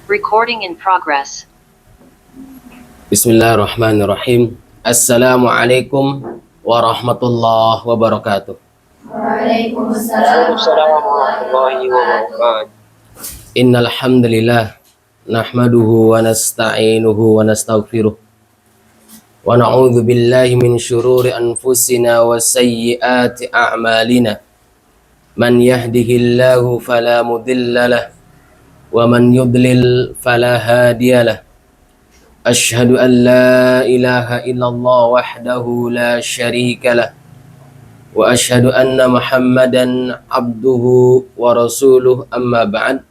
Recording in progress. Bismillahirrahmanirrahim. Assalamualaikum warahmatullahi wabarakatuh. Waalaikumsalam warahmatullahi wabarakatuh. Innal hamdalillah nahmaduhu wa nasta'inuhu wa nastaghfiruh wa na'udzu billahi min syururi anfusina wa sayyiati a'malina. Man yahdihillahu fala mudhillalah wa man yudlil fala hadiyalah. Asyhadu an la ilaha illallah wahdahu la syarikalah wa asyhadu anna Muhammadan abduhu wa rasuluh, amma ba'd.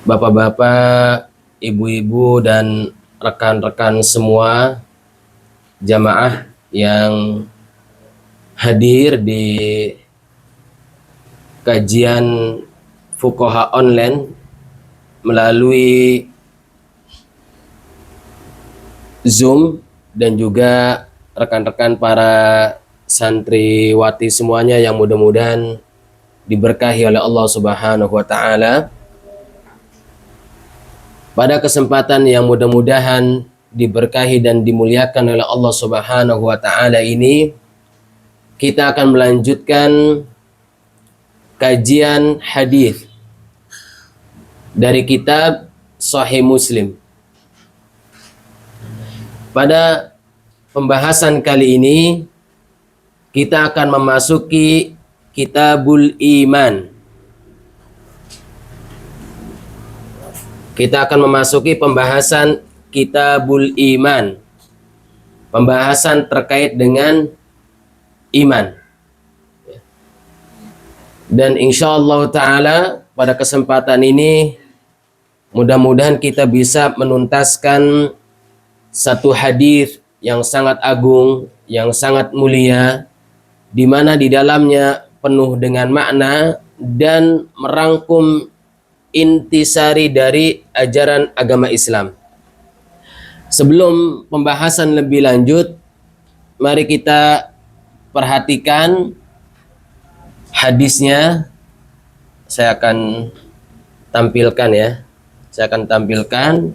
Bapak-bapak, ibu-ibu dan rekan-rekan semua jamaah yang hadir di kajian Fuqaha online melalui Zoom, dan juga rekan-rekan para santriwati semuanya yang mudah-mudahan diberkahi oleh Allah Subhanahu wa taala. Pada kesempatan yang mudah-mudahan diberkahi dan dimuliakan oleh Allah Subhanahu wa taala ini, kita akan melanjutkan kajian hadis dari kitab Sahih Muslim. Pada pembahasan kali ini kita akan memasuki Kitabul Iman. Kita akan memasuki pembahasan Kitabul Iman. Pembahasan terkait dengan iman. Dan insyaallah ta'ala pada kesempatan ini mudah-mudahan kita bisa menuntaskan satu hadis yang sangat agung, yang sangat mulia, di mana di dalamnya penuh dengan makna dan merangkum intisari dari ajaran agama Islam. Sebelum pembahasan lebih lanjut, mari kita perhatikan hadisnya. Saya akan tampilkan ya. Saya akan tampilkan.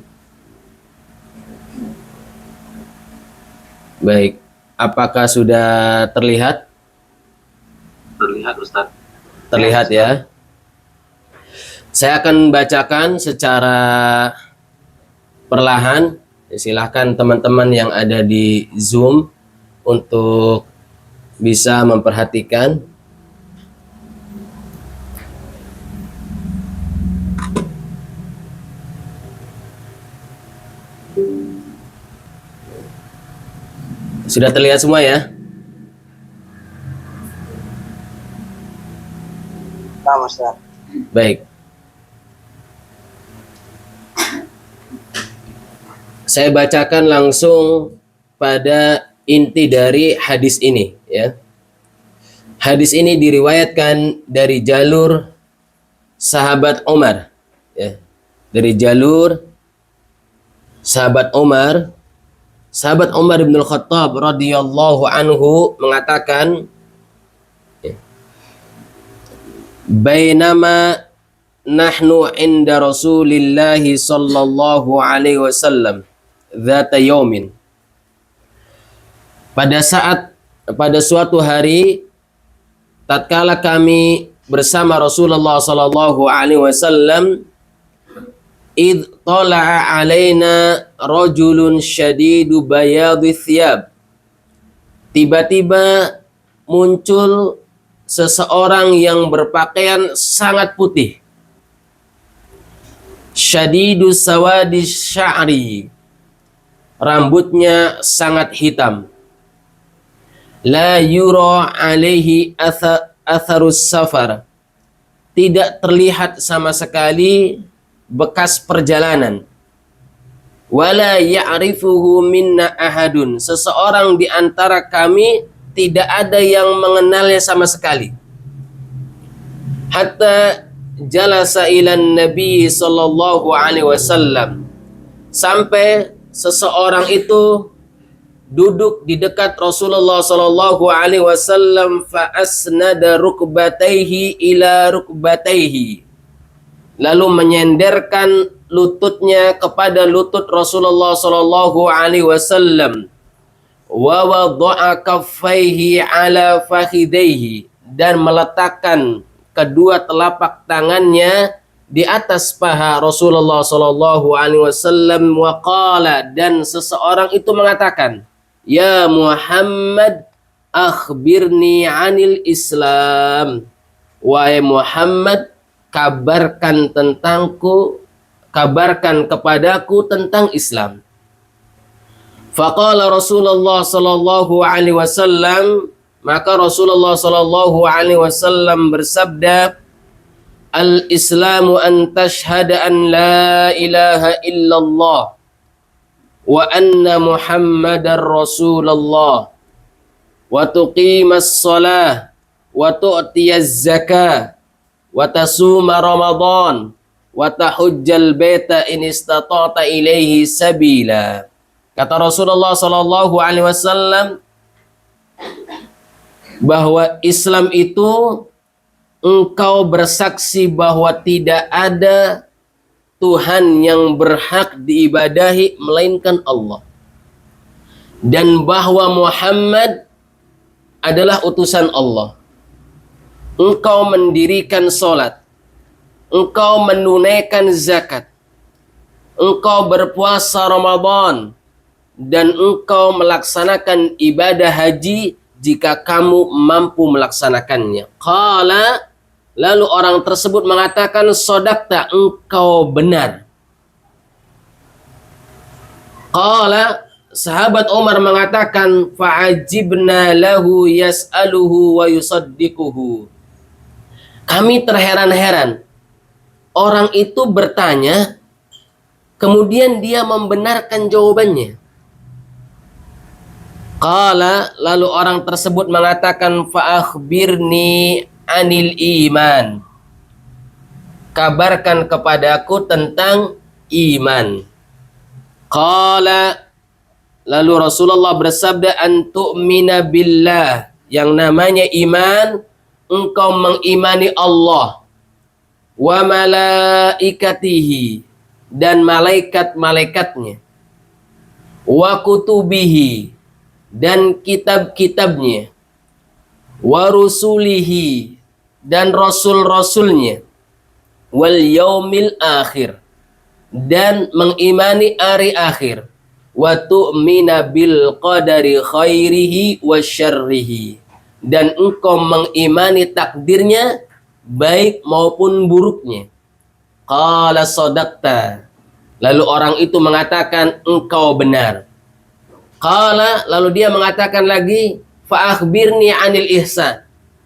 Baik, apakah sudah terlihat? Terlihat Ustaz. Terlihat ya. Saya akan bacakan secara perlahan. Silahkan teman-teman yang ada di Zoom untuk bisa memperhatikan. Sudah terlihat semua ya? Sama Ustaz. Baik. Saya bacakan langsung pada inti dari hadis ini ya. Hadis ini diriwayatkan dari jalur sahabat Umar ya. Dari jalur sahabat Umar. Sahabat Umar bin Khattab radhiyallahu anhu mengatakan, bainama nahnu inda Rasulillahi sallallahu alaihi wasallam dzata yaumin. Pada suatu hari tatkala kami bersama Rasulullah sallallahu alaihi wasallam, id tala'a alaina rajulun syadidu bayadhi thiyab. Tiba-tiba muncul seseorang yang berpakaian sangat putih. Syadidu sawadi sya'ri. Rambutnya sangat hitam. La yura alaihi atharus safar. Tidak terlihat sama sekali bekas perjalanan. Wala ya'rifuhu minna ahadun. Seseorang di antara kami tidak ada yang mengenalnya sama sekali. Hatta jalasa ilan Nabi sallallahu alaihi wasallam. Sampai seseorang itu duduk di dekat Rasulullah sallallahu alaihi wasallam fa asnada rukbataihi ila rukbataihi, lalu menyenderkan lututnya kepada lutut Rasulullah sallallahu alaihi wasallam, wa wada'a kaffaihi ala fakhidaihi, dan meletakkan kedua telapak tangannya di atas paha Rasulullah sallallahu alaihi wasallam, wa qala, dan seseorang itu mengatakan, ya Muhammad, akhbirni anil Islam. Wahai Muhammad, kabarkan kepadaku tentang Islam. Faqala Rasulullah sallallahu alaihi wasallam, maka Rasulullah sallallahu alaihi wasallam bersabda, al-Islamu an tashhada an la ilaha illallah wa anna Muhammadar Rasulullah wa tuqimas shalah wa tu'tiyaz zakah wa tasuma Ramadan wa tahujjal baita in istata'ta ilaihi sabila. Kata Rasulullah sallallahu alaihi wasallam bahwa Islam itu engkau bersaksi bahwa tidak ada Tuhan yang berhak diibadahi melainkan Allah, dan bahwa Muhammad adalah utusan Allah. Engkau mendirikan sholat, engkau menunaikan zakat, engkau berpuasa Ramadan, dan engkau melaksanakan ibadah haji jika kamu mampu melaksanakannya. Qala, lalu orang tersebut mengatakan, sodakta, engkau benar. Qala, sahabat Umar mengatakan, fa'ajibna lahu yas'aluhu wa yusaddiquhu. Kami terheran-heran. Orang itu bertanya, kemudian dia membenarkan jawabannya. Qala, lalu orang tersebut mengatakan, fa'akhbirni anil iman. Kabarkan kepadaku tentang iman. Qala, lalu Rasulullah bersabda, antu'mina billah. Yang namanya iman, engkau mengimani Allah, wa malaikatihi, dan malaikat-malaikatnya, wa kutubihi, dan kitab-kitabnya, wa rusulihi, dan rasul-rasulnya, wal yaumil akhir, dan mengimani hari akhir, wa tu'mina bil qadari khairihi wa syarrihi, dan engkau mengimani takdirnya baik maupun buruknya. Qala sadaqta, lalu orang itu mengatakan, engkau benar. Qala, lalu dia mengatakan lagi, fa'akhbirni anil ihsan.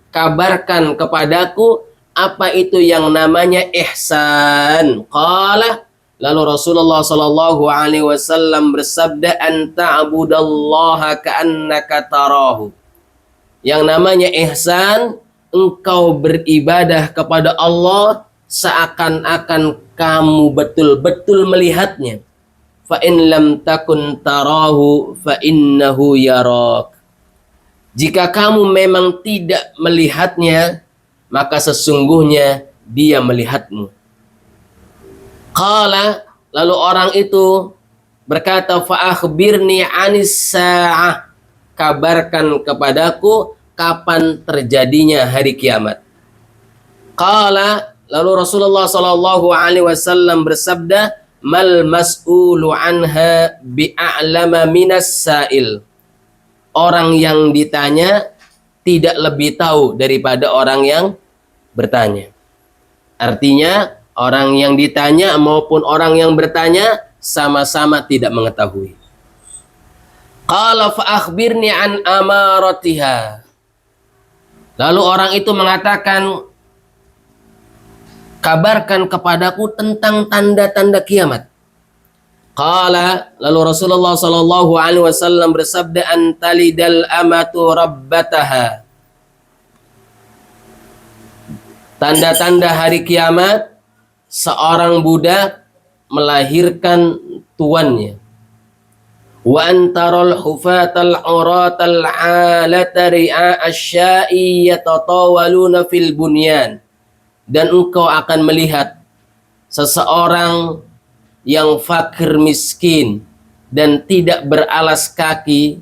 Kabarkan kepadaku apa itu yang namanya ihsan. Qala, lalu Rasulullah sallallahu alaihi wasallam bersabda, anta'budallaha ka'annaka tarahu. Yang namanya ihsan, engkau beribadah kepada Allah seakan-akan kamu betul-betul melihatnya. Fa in lam takun tarahu fa innahu yarak. Jika kamu memang tidak melihatnya, maka sesungguhnya dia melihatmu. Qala, lalu orang itu berkata, fa akhbirni anis sa'ah. Kabarkan kepadaku kapan terjadinya hari kiamat. Qala, lalu Rasulullah sallallahu alaihi wasallam bersabda, mal mas'ulu anha bi'a'lama minas sa'il. Orang yang ditanya tidak lebih tahu daripada orang yang bertanya. Artinya orang yang ditanya maupun orang yang bertanya sama-sama tidak mengetahui. Qala fa akhbirni an amaratiha. Lalu orang itu mengatakan, kabarkan kepadaku tentang tanda-tanda kiamat. Qala, lalu Rasulullah sallallahu alaihi wasallam bersabda, antalidal amatu rabbataha. Tanda-tanda hari kiamat, seorang budak melahirkan tuannya. wa antaral hufatal uratal alata ri'a asya'i yatatawaluna fil bunyan, dan engkau akan melihat seseorang yang fakir miskin dan tidak beralas kaki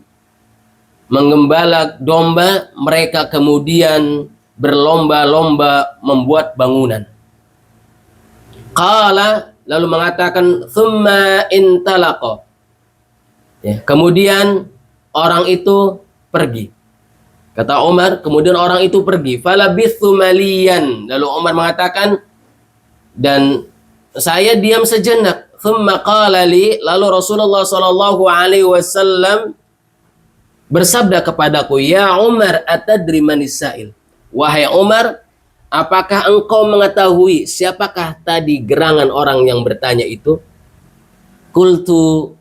mengembala domba, mereka kemudian berlomba-lomba membuat bangunan. Qala, lalu mengatakan thumma intalaqa, ya, kemudian orang itu pergi. Kata Umar, kemudian orang itu pergi. Falabithu maliyan, lalu Umar mengatakan, dan saya diam sejenak. Thumma qala li, lalu Rasulullah sallallahu alaihi wasallam bersabda kepadaku, ya Umar, atadri manis sa'il? Wahai Umar, apakah engkau mengetahui siapakah tadi gerangan orang yang bertanya itu? Qultu,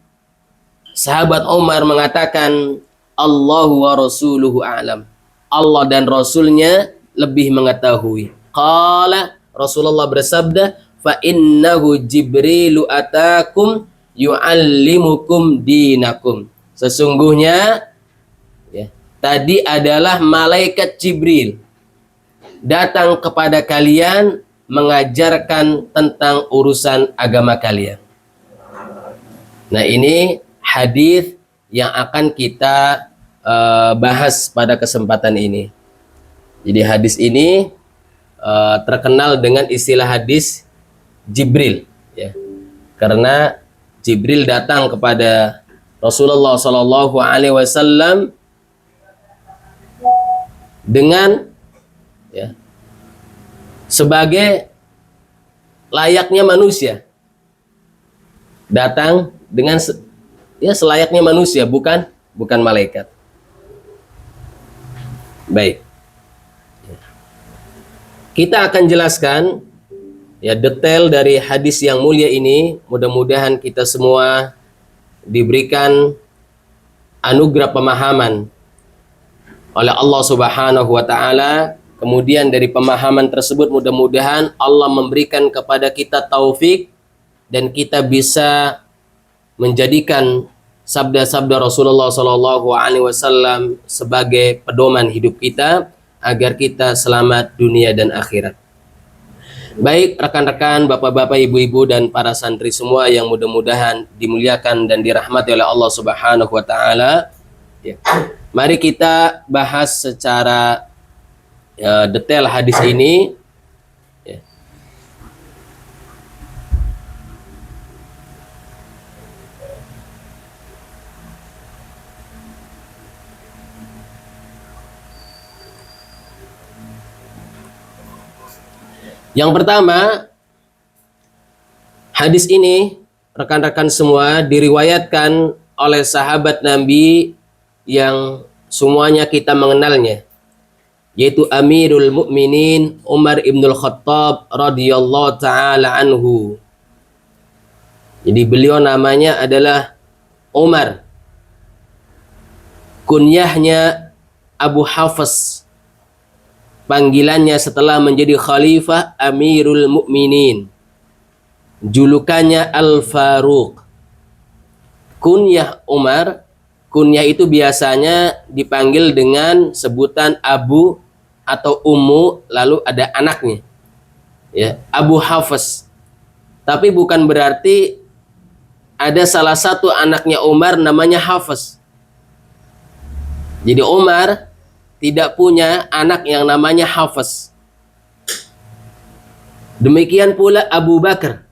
sahabat Umar mengatakan, Allahu wa rasuluhu a'lam. Allah dan Rasulnya lebih mengetahui. Qala, Rasulullah bersabda, fa innahu Jibrilu atakum yu'allimukum dinakum. Sesungguhnya ya, tadi adalah malaikat Jibril datang kepada kalian mengajarkan tentang urusan agama kalian. Nah, ini hadis yang akan kita bahas pada kesempatan ini. Jadi hadis ini terkenal dengan istilah hadis Jibril, ya, karena Jibril datang kepada Rasulullah Shallallahu Alaihi Wasallam dengan ya, sebagai layaknya manusia, datang dengan ya selayaknya manusia, bukan malaikat. Baik, kita akan jelaskan ya detail dari hadis yang mulia ini. Mudah-mudahan kita semua diberikan anugerah pemahaman oleh Allah Subhanahu wa taala. Kemudian dari pemahaman tersebut mudah-mudahan Allah memberikan kepada kita taufik dan kita bisa menjadikan sabda-sabda Rasulullah Shallallahu Alaihi Wasallam sebagai pedoman hidup kita agar kita selamat dunia dan akhirat. Baik rekan-rekan, bapak-bapak, ibu-ibu, dan para santri semua yang mudah-mudahan dimuliakan dan dirahmati oleh Allah Subhanahu wa taala. Ya. Mari kita bahas secara detail hadis ini. Ya. Yang pertama, hadis ini rekan-rekan semua diriwayatkan oleh sahabat Nabi yang semuanya kita mengenalnya, yaitu Amirul Mukminin Umar ibnul Khattab radhiyallahu taala anhu. Jadi beliau namanya adalah Umar, kunyahnya Abu Hafs, panggilannya setelah menjadi khalifah Amirul Mukminin, julukannya Al-Faruq. Kunyah Umar, kunyah itu biasanya dipanggil dengan sebutan Abu atau Ummu, lalu ada anaknya, ya, Abu Hafs. Tapi bukan berarti ada salah satu anaknya Umar namanya Hafs. Jadi Umar tidak punya anak yang namanya Hafs. Demikian pula Abu Bakar.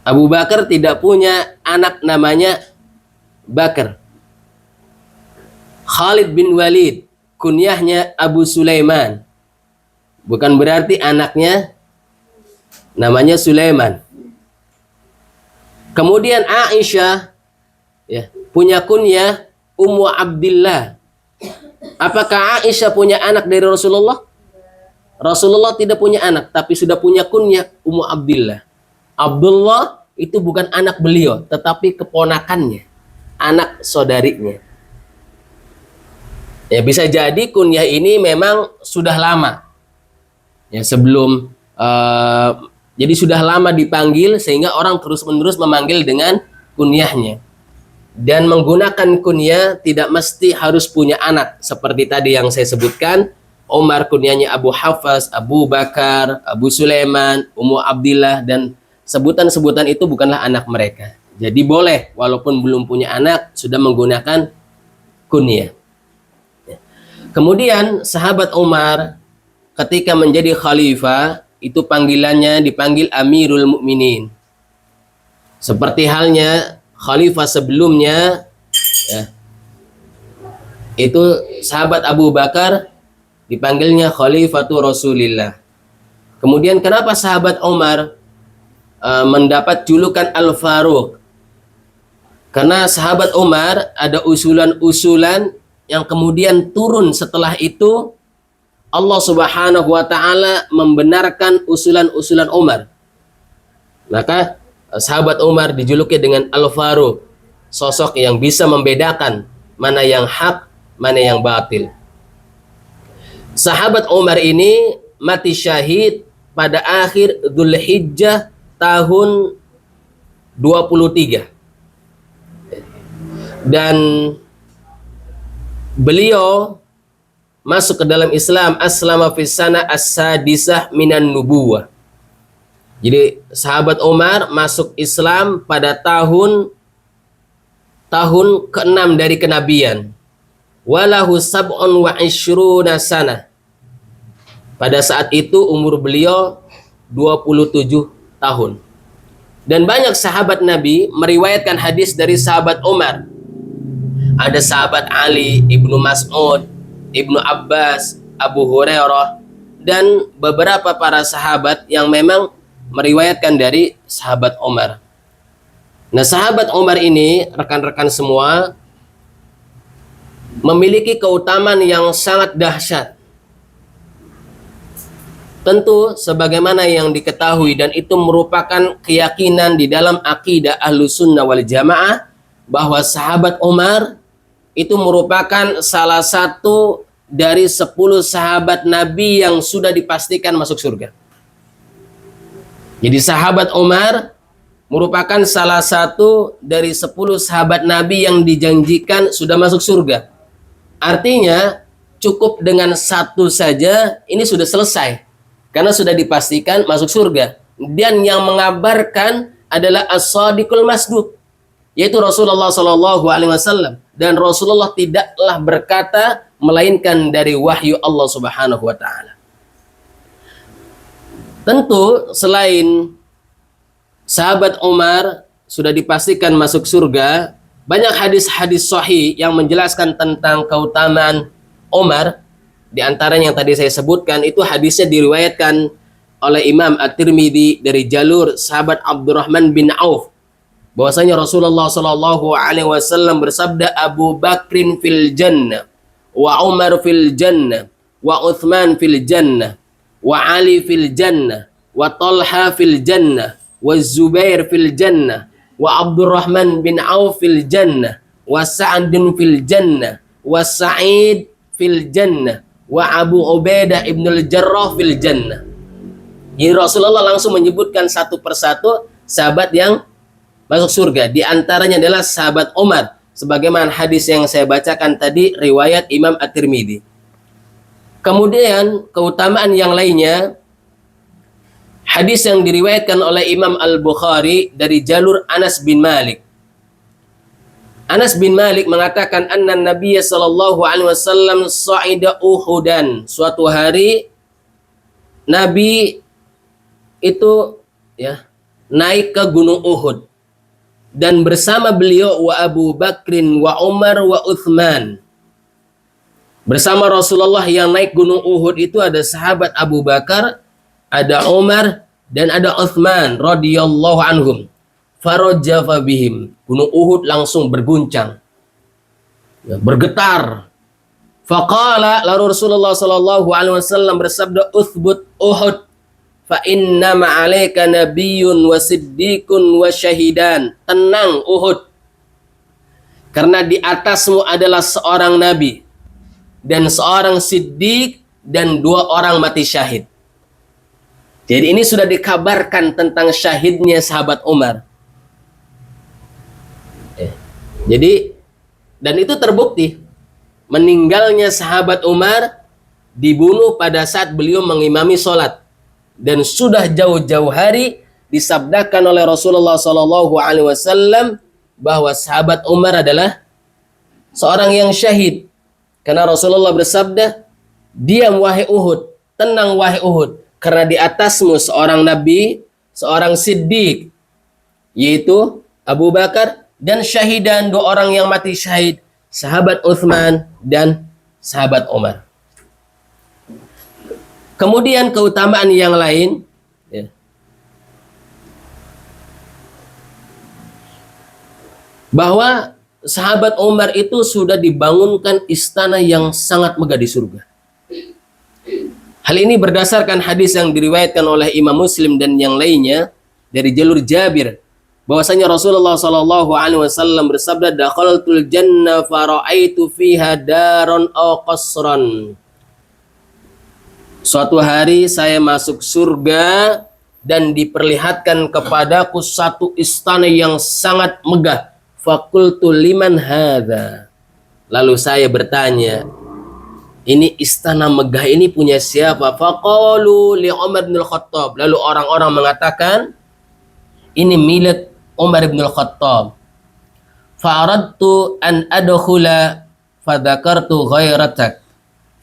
Abu Bakar tidak punya anak namanya Bakar. Khalid bin Walid, kunyahnya Abu Sulaiman. Bukan berarti anaknya namanya Sulaiman. Kemudian Aisyah ya, punya kunyah Ummu Abdillah. Apakah Aisyah punya anak dari Rasulullah? Rasulullah tidak punya anak, tapi sudah punya kunyah Ummu Abdillah. Abdullah itu bukan anak beliau, tetapi keponakannya, anak saudarinya. Ya, bisa jadi kunyah ini memang sudah lama. Ya, sebelum jadi sudah lama dipanggil sehingga orang terus-menerus memanggil dengan kunyahnya. Dan menggunakan kunyah tidak mesti harus punya anak. Seperti tadi yang saya sebutkan, Umar kunyahnya Abu Hafs, Abu Bakar, Abu Sulaiman, Ummu Abdillah, dan sebutan-sebutan itu bukanlah anak mereka. Jadi boleh walaupun belum punya anak sudah menggunakan kunyah. Kemudian sahabat Umar ketika menjadi khalifah itu panggilannya dipanggil Amirul Mukminin. Seperti halnya khalifah sebelumnya ya, itu sahabat Abu Bakar dipanggilnya Khalifatu Rasulillah. Kemudian kenapa sahabat Umar mendapat julukan Al-Faruq? Karena sahabat Umar ada usulan-usulan yang kemudian turun setelah itu Allah Subhanahu wa taala membenarkan usulan-usulan Umar. Maka sahabat Umar dijuluki dengan Al-Faruq, sosok yang bisa membedakan mana yang hak, mana yang batil. Sahabat Umar ini mati syahid pada akhir Dzulhijjah tahun 23. Dan beliau masuk ke dalam Islam aslama fi sana as-sadisah minan nubuwah. Jadi sahabat Umar masuk Islam pada tahun ke-6 dari kenabian. Walahu sab'un wa ishruna sana. Pada saat itu umur beliau 27 tahun. Dan banyak sahabat Nabi meriwayatkan hadis dari sahabat Umar. Ada sahabat Ali, Ibnu Mas'ud, Ibnu Abbas, Abu Hurairah, dan beberapa para sahabat yang memang meriwayatkan dari sahabat Umar. Nah, sahabat Umar ini, rekan-rekan semua, memiliki keutamaan yang sangat dahsyat. Tentu sebagaimana yang diketahui dan itu merupakan keyakinan di dalam akidah Ahlussunnah wal Jamaah bahwa sahabat Umar itu merupakan salah satu dari 10 sahabat Nabi yang sudah dipastikan masuk surga. Jadi sahabat Umar merupakan salah satu dari 10 sahabat Nabi yang dijanjikan sudah masuk surga. Artinya cukup dengan satu saja ini sudah selesai. Karena sudah dipastikan masuk surga. Dan yang mengabarkan adalah As-Shadiqul Masduq, yaitu Rasulullah SAW. Dan Rasulullah tidaklah berkata melainkan dari wahyu Allah Subhanahu wa taala. Tentu selain sahabat Umar sudah dipastikan masuk surga, banyak hadis-hadis sahih yang menjelaskan tentang keutamaan Umar. Di antaranya yang tadi saya sebutkan itu hadisnya diriwayatkan oleh Imam At-Tirmidzi dari jalur sahabat Abdurrahman bin Auf bahwasanya Rasulullah Shallallahu alaihi wasallam bersabda, Abu Bakrin fil jannah wa Umar fil jannah wa Uthman fil jannah wa Ali fil jannah wa Talha fil jannah wa Zubair fil jannah wa Abdurrahman bin Auf fil jannah wa Sa'd fil jannah wa Sa'id fil jannah wa Abu Ubaidah ibnul Jarrah fil jannah. Jadi Rasulullah langsung menyebutkan satu persatu sahabat yang masuk surga. Di antaranya adalah sahabat Umar. Sebagaimana hadis yang saya bacakan tadi, riwayat Imam At-Tirmidzi. Kemudian keutamaan yang lainnya, hadis yang diriwayatkan oleh Imam Al-Bukhari dari jalur Anas bin Malik. Anas bin Malik mengatakan anna Nabiy sallallahu alaihi wasallam sa'ida Uhudan. Suatu hari Nabi itu naik ke Gunung Uhud dan bersama beliau wa Abu Bakrin wa Umar wa Uthman. Bersama Rasulullah yang naik Gunung Uhud itu ada sahabat Abu Bakar, ada Umar dan ada Uthman radhiyallahu anhum. Farajafa bihim. Gunung Uhud langsung berguncang, bergetar. Faqala, lalu Rasulullah sallallahu alaihi wasallam bersabda, uthbut Uhud fa inna ma'alaika nabiyyun wa siddiqun wa syahidan. Tenang Uhud, karena di atasmu adalah seorang nabi dan seorang siddiq dan 2 orang mati syahid. Jadi ini sudah dikabarkan tentang syahidnya sahabat Umar. Jadi, dan itu terbukti. Meninggalnya sahabat Umar dibunuh pada saat beliau mengimami sholat. Dan sudah jauh-jauh hari disabdakan oleh Rasulullah SAW bahwa sahabat Umar adalah seorang yang syahid. Karena Rasulullah bersabda, diam wahai Uhud, tenang wahai Uhud, karena di atasmu seorang nabi, seorang siddiq, yaitu Abu Bakar, dan syahidan, dua orang yang mati syahid, sahabat Uthman dan sahabat Umar. Kemudian keutamaan yang lain, ya, bahwa sahabat Umar itu sudah dibangunkan istana yang sangat megah di surga. Hal ini berdasarkan hadis yang diriwayatkan oleh Imam Muslim dan yang lainnya dari jalur Jabir, bahwasanya Rasulullah SAW bersabda, dakhaltul jannah fara'aitu fiha daron aw qasran. Suatu hari saya masuk surga dan diperlihatkan kepadaku satu istana yang sangat megah. Fakultu liman hadza. Lalu saya bertanya, ini istana megah ini punya siapa? Faqalu li Umar bin Al-Khattab. Lalu orang-orang mengatakan, ini milik Umar bin Al-Khattab. Fa'aradtu an adkhula fadzakartu ghairatak.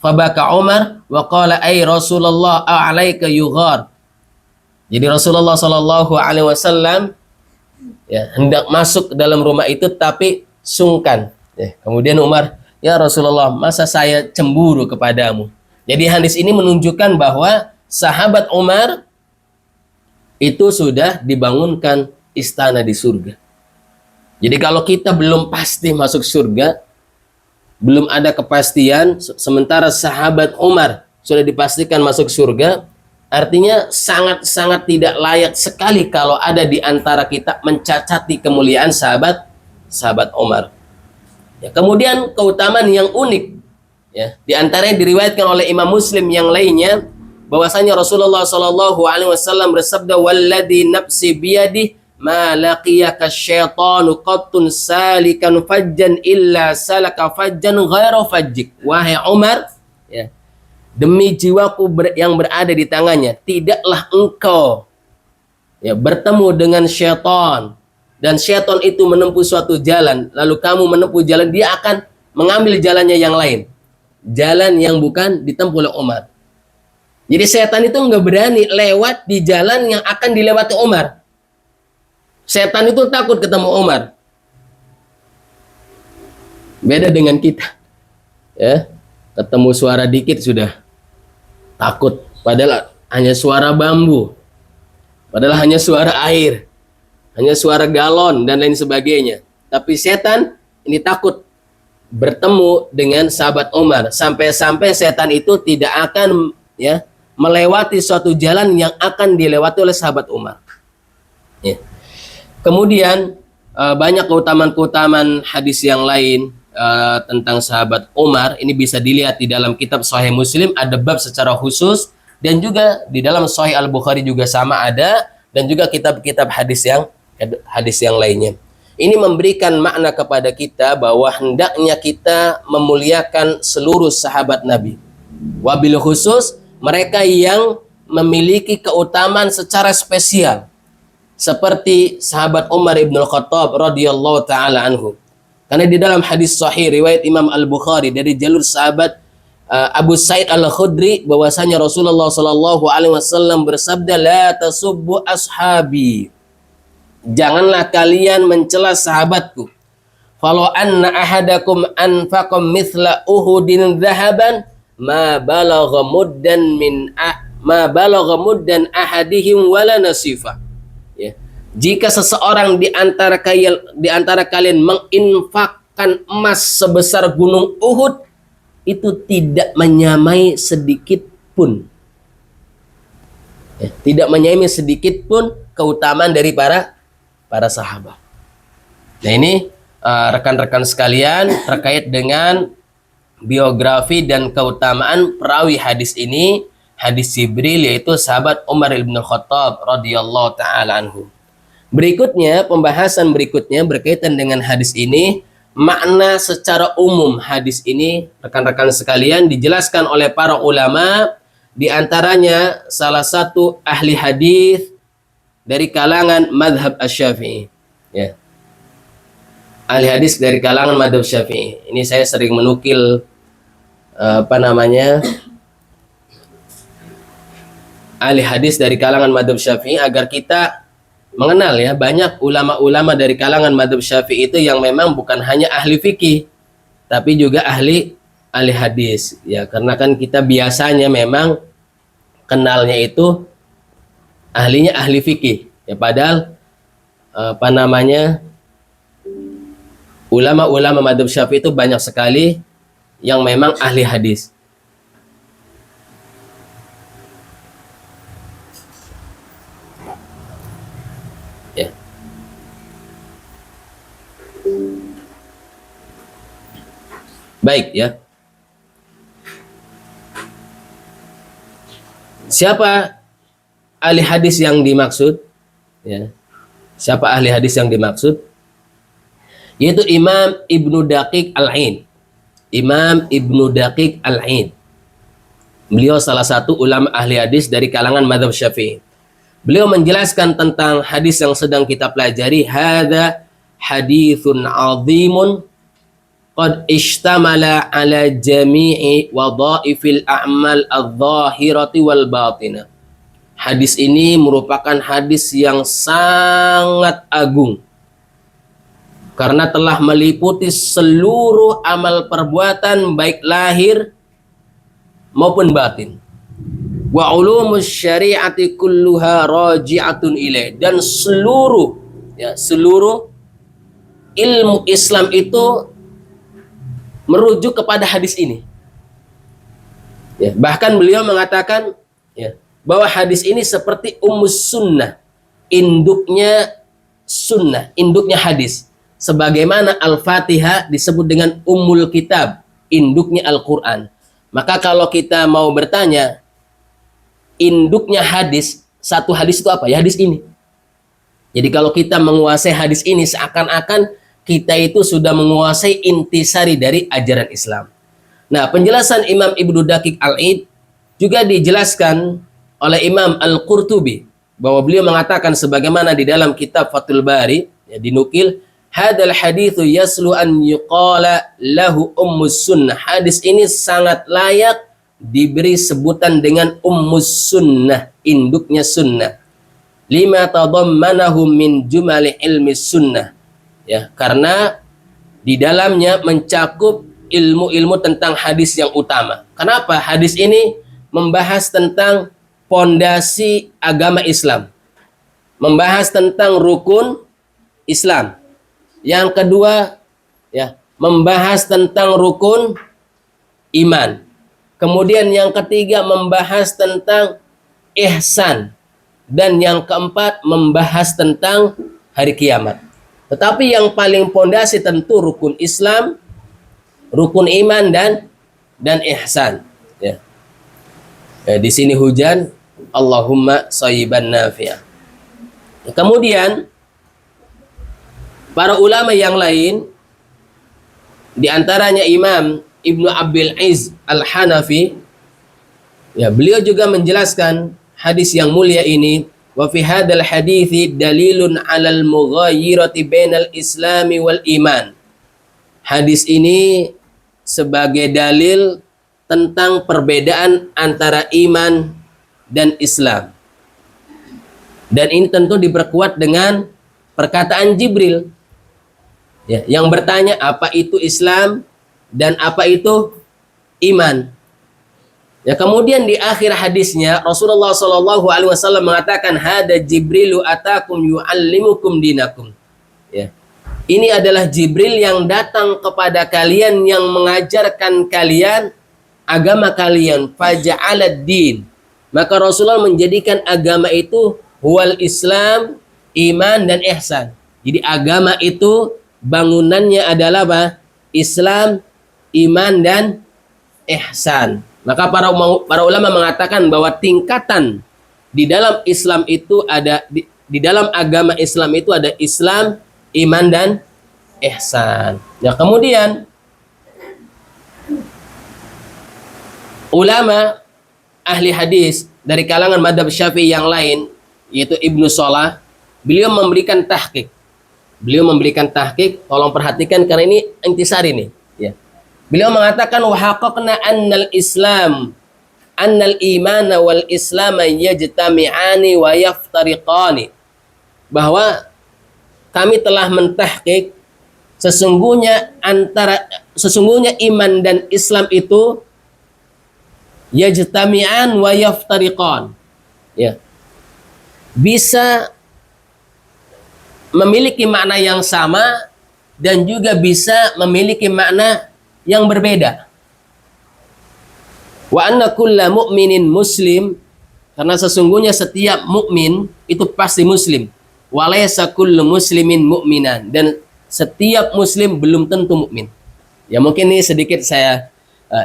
Fabaka Umar wa qala ay Rasulullah a'alaika yughar. Jadi Rasulullah SAW ya, hendak masuk ke dalam rumah itu tapi sungkan. Ya, kemudian Umar, ya Rasulullah, masa saya cemburu kepadamu? Jadi hadis ini menunjukkan bahwa sahabat Umar itu sudah dibangunkan istana di surga. Jadi kalau kita belum pasti masuk surga, belum ada kepastian, sementara sahabat Umar sudah dipastikan masuk surga, artinya sangat-sangat tidak layak sekali kalau ada di antara kita mencacati kemuliaan sahabat Umar. Ya, kemudian keutamaan yang unik, ya, di antaranya diriwayatkan oleh Imam Muslim yang lainnya, bahwasanya Rasulullah SAW bersabda, "Walladzi nafsi biyadihi ma laqiyaka syaitanu qattun salikan fajjan illa salaka fajjan ghairu fajjik." Wahai Umar, ya, demi jiwaku yang berada di tangannya, tidaklah engkau, ya, bertemu dengan syaitan, dan syaitan itu menempuh suatu jalan, lalu kamu menempuh jalan, dia akan mengambil jalannya yang lain, jalan yang bukan ditempuh oleh Umar. Jadi setan itu nggak berani lewat di jalan yang akan dilewati Umar. Setan itu takut ketemu Umar. Beda dengan kita, ya, ketemu suara dikit sudah takut, padahal hanya suara bambu, padahal hanya suara air, hanya suara galon dan lain sebagainya. Tapi setan ini takut bertemu dengan sahabat Umar, sampai-sampai setan itu tidak akan, ya, melewati suatu jalan yang akan dilewati oleh sahabat Umar. Ya. Kemudian banyak keutamaan-keutamaan hadis yang lain tentang sahabat Umar. Ini bisa dilihat di dalam kitab Sahih Muslim, ada bab secara khusus, dan juga di dalam Sahih Al-Bukhari juga sama ada, dan juga kitab-kitab hadis yang lainnya. Ini memberikan makna kepada kita bahwa hendaknya kita memuliakan seluruh sahabat Nabi. Wabil khusus mereka yang memiliki keutamaan secara spesial, seperti sahabat Umar ibn Al-Khattab radhiyallahu taala anhu. Karena di dalam hadis sahih riwayat Imam Al-Bukhari dari jalur sahabat Abu Sa'id Al-Khudri, bahwasanya Rasulullah sallallahu alaihi wasallam bersabda, la tasubbu ashabi. Janganlah kalian mencela sahabatku. Falau anna ahadakum anfaqa mithla Uhudin dhahaban ma balagha muddan ahadihim wala nasifa. Ya. Jika seseorang di antara kalian menginfakkan emas sebesar gunung Uhud, itu tidak menyamai sedikit pun. Ya, tidak menyamai sedikit pun keutamaan dari para sahabat. Nah ini rekan-rekan sekalian terkait dengan biografi dan keutamaan perawi hadis ini, hadis Jibril, yaitu sahabat Umar bin Khattab radhiyallahu taala anhu. Berikutnya, pembahasan berikutnya berkaitan dengan hadis ini makna secara umum hadis ini, rekan-rekan sekalian, dijelaskan oleh para ulama, di antaranya salah satu ahli hadis dari kalangan madhab Asy-Syafi'i. Ya. Ahli hadis dari kalangan madhab Syafi'i. Ini saya sering menukil ahli hadis dari kalangan madhab Syafi'i agar kita mengenal ya, banyak ulama-ulama dari kalangan madhab Syafi'i itu yang memang bukan hanya ahli fikih, tapi juga ahli hadis ya, karena kan kita biasanya memang kenalnya itu ahlinya ahli fikih ya, padahal ulama-ulama madhab Syafi'i itu banyak sekali yang memang ahli hadis. Ya. Baik ya. Siapa ahli hadis yang dimaksud? Ya. Siapa ahli hadis yang dimaksud? Yaitu Imam Ibnu Daqiq Al-Ain. Imam Ibnu Daqiq Al-Ain. Beliau salah satu ulama ahli hadis dari kalangan mazhab Syafi'i. Beliau menjelaskan tentang hadis yang sedang kita pelajari. Hadza haditsun 'azimun qad ishtamala ala jami'i wadha'ifil a'mal adh-dhahirati wal batinah. Hadis ini merupakan hadis yang sangat agung karena telah meliputi seluruh amal perbuatan baik lahir maupun batin. Wa ulumus syari'ati kulluha raji'atun ilaih, dan seluruh ilmu Islam itu merujuk kepada hadis ini. Ya, bahkan beliau mengatakan ya, bahwa hadis ini seperti ummus sunnah, induknya sunnah, induknya hadis. Sebagaimana Al-Fatihah disebut dengan ummul kitab, induknya Al-Quran. Maka kalau kita mau bertanya, induknya hadis, satu hadis itu apa? Ya hadis ini. Jadi kalau kita menguasai hadis ini, seakan-akan kita itu sudah menguasai intisari dari ajaran Islam. Nah, penjelasan Imam Ibnu Daqiq Al-Ain juga dijelaskan oleh Imam Al-Qurtubi, bahwa beliau mengatakan sebagaimana di dalam kitab Fathul Bari, ya, dinukil, hadal haditsu yaslu an yuqala lahu ummus sunnah. Hadis ini sangat layak diberi sebutan dengan ummus sunnah, induknya sunnah. Lima tadammanahu min jumali ilmi sunnah. Ya, karena di dalamnya mencakup ilmu-ilmu tentang hadis yang utama. Kenapa? Hadis ini membahas tentang pondasi agama Islam. Membahas tentang rukun Islam. Yang kedua, ya, membahas tentang rukun iman. Kemudian yang ketiga membahas tentang ihsan. Dan yang keempat membahas tentang hari kiamat. Tetapi yang paling pondasi tentu rukun Islam, rukun iman dan ihsan. Ya. Di sini hujan, Allahumma shayyiban nafi'ah. Kemudian para ulama yang lain, di antaranya Imam Ibnu Abil Izz Al-Hanafi, ya, beliau juga menjelaskan hadis yang mulia ini, wa fi hadzal hadithi dalilun 'alal mughayyirati bainal islami wal iman. Hadis ini sebagai dalil tentang perbedaan antara iman dan Islam. Dan ini tentu diperkuat dengan perkataan Jibril, ya, yang bertanya apa itu Islam dan apa itu iman. Ya, kemudian di akhir hadisnya Rasulullah SAW mengatakan, hada Jibrilu atakum yu'allimukum dinakum. Ya. Ini adalah Jibril yang datang kepada kalian, yang mengajarkan kalian agama kalian. Faja'alad din. Maka Rasulullah menjadikan agama itu huwal Islam, iman dan ihsan. Jadi agama itu bangunannya adalah apa? Islam, iman dan ihsan. Maka para ulama mengatakan bahwa tingkatan di dalam Islam itu ada, di dalam agama Islam itu ada Islam, iman dan ihsan. Ya, kemudian ulama ahli hadis dari kalangan madhab Syafi'i yang lain, yaitu Ibnu Shalah, beliau memberikan tahqiq. Tolong perhatikan karena ini intisari nih, ya. Beliau mengatakan wa haqqaqna annal iman wal islam yajtami'ani wa yaftariqani. Bahwa kami telah mentahqiq sesungguhnya iman dan Islam itu yajtami'an wa yaftariqan. Ya. Bisa memiliki makna yang sama dan juga bisa memiliki makna yang berbeda. Wa anna kulla mu'minin muslim, karena sesungguhnya setiap mukmin itu pasti muslim. Wa laysa kullu muslimin mu'minan, dan setiap muslim belum tentu mukmin. Ya, mungkin ini sedikit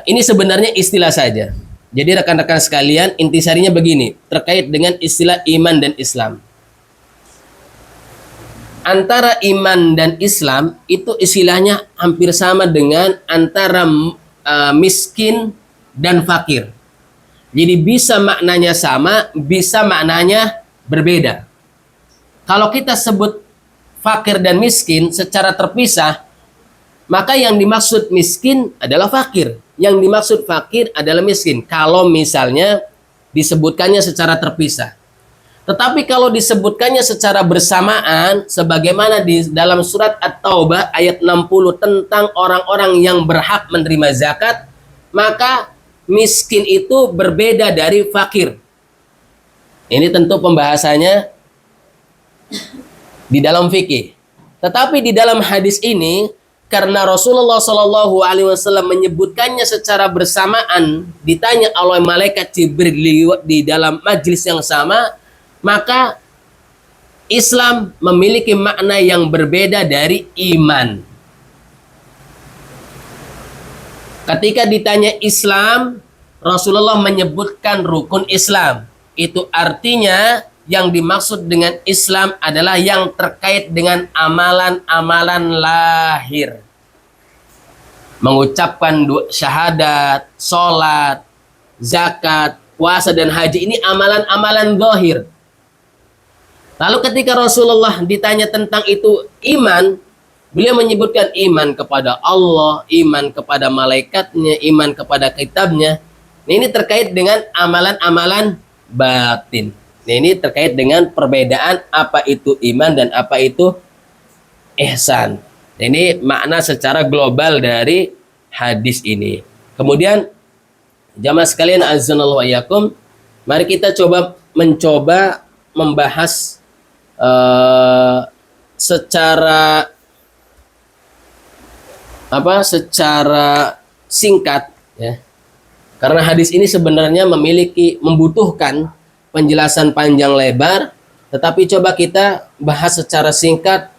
ini sebenarnya istilah saja. Jadi rekan-rekan sekalian, intisarinya begini terkait dengan istilah iman dan Islam. Antara iman dan Islam itu istilahnya hampir sama dengan antara miskin dan fakir. Jadi bisa maknanya sama, bisa maknanya berbeda. Kalau kita sebut fakir dan miskin secara terpisah, maka yang dimaksud miskin adalah fakir, yang dimaksud fakir adalah miskin. Kalau misalnya disebutkannya secara terpisah. Tetapi kalau disebutkannya secara bersamaan, sebagaimana di dalam surat At-Taubah ayat 60 tentang orang-orang yang berhak menerima zakat, maka miskin itu berbeda dari fakir. Ini tentu pembahasannya di dalam fikih. Tetapi di dalam hadis ini, karena Rasulullah SAW menyebutkannya secara bersamaan, ditanya oleh malaikat Jibril di dalam majelis yang sama, maka Islam memiliki makna yang berbeda dari iman. Ketika ditanya Islam, Rasulullah menyebutkan rukun Islam. Itu artinya yang dimaksud dengan Islam adalah yang terkait dengan amalan-amalan lahir. Mengucapkan syahadat, sholat, zakat, puasa, dan haji, ini amalan-amalan zahir. Lalu ketika Rasulullah ditanya tentang itu iman, beliau menyebutkan iman kepada Allah, iman kepada malaikatnya, iman kepada kitabnya. Ini terkait dengan amalan-amalan batin. Ini terkait dengan perbedaan apa itu iman dan apa itu ihsan. Ini makna secara global dari hadis ini. Kemudian jamaah sekalian azanallahu wa iyyakum, mari kita mencoba membahas secara singkat, ya. Karena hadis ini sebenarnya membutuhkan penjelasan panjang lebar, tetapi coba kita bahas secara singkat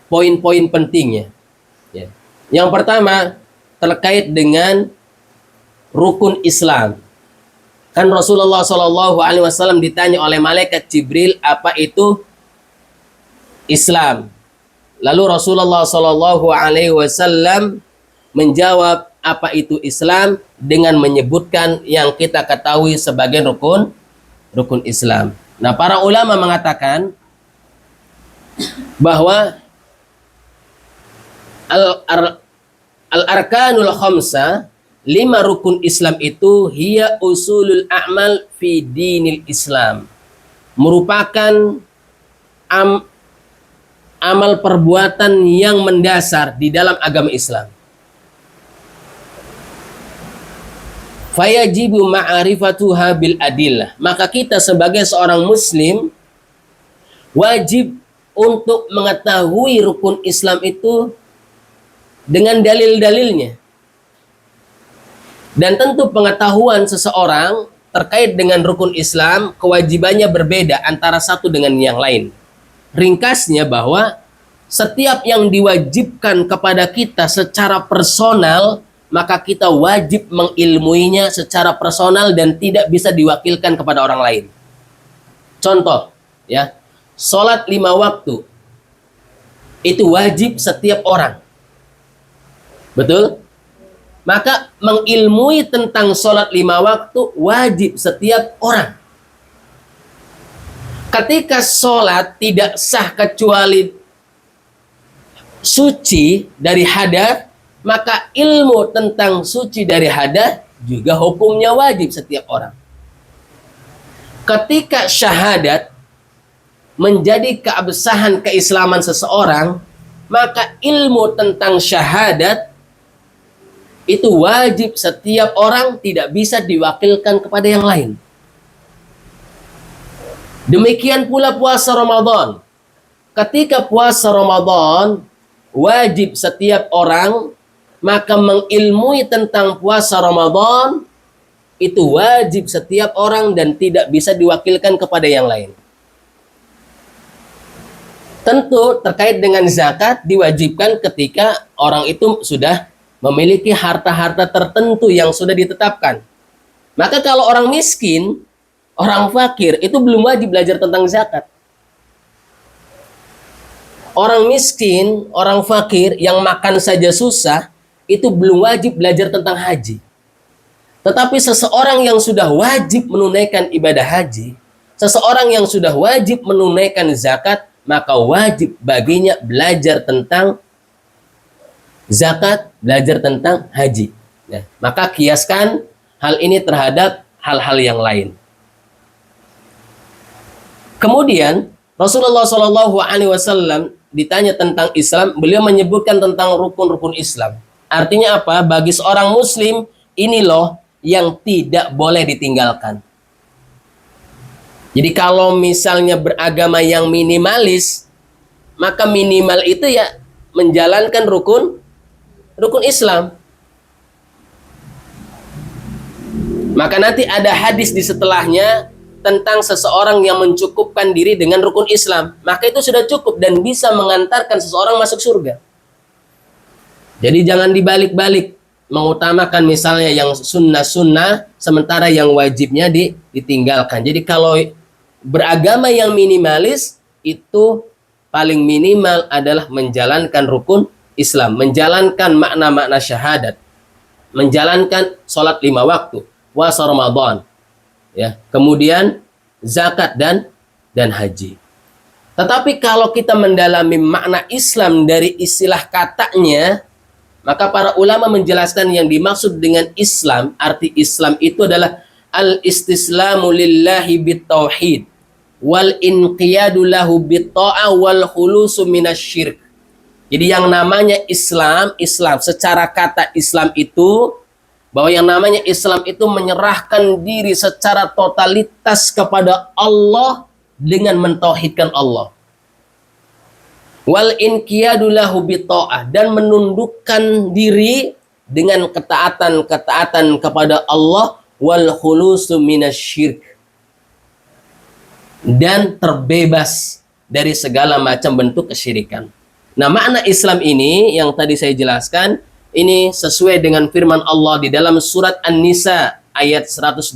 poin-poin pentingnya. Ya. Yang pertama terkait dengan rukun Islam. Kan Rasulullah SAW ditanya oleh malaikat Jibril apa itu Islam. Lalu Rasulullah SAW menjawab apa itu Islam dengan menyebutkan yang kita ketahui sebagai rukun Islam. Nah, para ulama mengatakan bahwa al-arkanul khamsa, 5 rukun Islam itu hiya usulul a'mal fi dinil Islam, merupakan amal perbuatan yang mendasar di dalam agama Islam. Fayajibu ma'rifatuha bil adillah, maka kita sebagai seorang muslim wajib untuk mengetahui rukun Islam itu dengan dalil-dalilnya. Dan tentu pengetahuan seseorang terkait dengan rukun Islam kewajibannya berbeda antara satu dengan yang lain. Ringkasnya bahwa setiap yang diwajibkan kepada kita secara personal, maka kita wajib mengilmuinya secara personal dan tidak bisa diwakilkan kepada orang lain. Contoh, ya, sholat 5 waktu itu wajib setiap orang. Betul? Maka mengilmui tentang sholat 5 waktu wajib setiap orang. Ketika sholat tidak sah kecuali suci dari hadas, maka ilmu tentang suci dari hadas juga hukumnya wajib setiap orang. Ketika syahadat menjadi keabsahan keislaman seseorang, maka ilmu tentang syahadat itu wajib setiap orang, tidak bisa diwakilkan kepada yang lain. Demikian pula puasa Ramadan. Ketika puasa Ramadan wajib setiap orang, maka mengilmui tentang puasa Ramadan itu wajib setiap orang dan tidak bisa diwakilkan kepada yang lain. Tentu terkait dengan zakat diwajibkan ketika orang itu sudah memiliki harta-harta tertentu yang sudah ditetapkan. Maka kalau orang miskin, orang fakir itu belum wajib belajar tentang zakat. Orang miskin, orang fakir yang makan saja susah, itu belum wajib belajar tentang haji. Tetapi seseorang yang sudah wajib menunaikan ibadah haji, seseorang yang sudah wajib menunaikan zakat, maka wajib baginya belajar tentang zakat, belajar tentang haji. Nah, maka kiaskan hal ini terhadap hal-hal yang lain. Kemudian Rasulullah SAW ditanya tentang Islam, beliau menyebutkan tentang rukun-rukun Islam. Artinya apa? Bagi seorang Muslim, ini loh yang tidak boleh ditinggalkan. Jadi kalau misalnya beragama yang minimalis, maka minimal itu ya menjalankan rukun Islam. Maka nanti ada hadis di setelahnya tentang seseorang yang mencukupkan diri dengan rukun Islam. Maka itu sudah cukup dan bisa mengantarkan seseorang masuk surga. Jadi jangan dibalik-balik, mengutamakan misalnya yang sunnah-sunnah, sementara yang wajibnya ditinggalkan. Jadi kalau beragama yang minimalis, itu paling minimal adalah menjalankan rukun Islam, menjalankan makna-makna syahadat, menjalankan sholat 5 waktu, puasa Ramadan, ya, kemudian zakat dan haji. Tetapi kalau kita mendalami makna Islam dari istilah katanya, maka para ulama menjelaskan yang dimaksud dengan Islam, arti Islam itu adalah al-istislamu lillahi bitauhid wal inqiyadu lahu bitta'ah wal khulusu minasyirk. Jadi yang namanya Islam secara kata Islam itu, bahwa yang namanya Islam itu menyerahkan diri secara totalitas kepada Allah dengan mentauhidkan Allah. Wal inqiyadu lahu bitta'ah, dan menundukkan diri dengan ketaatan kepada Allah, wal khulusu minasyirk, dan terbebas dari segala macam bentuk kesyirikan. Nah, makna Islam ini yang tadi saya jelaskan, ini sesuai dengan firman Allah di dalam surat An-Nisa ayat 125,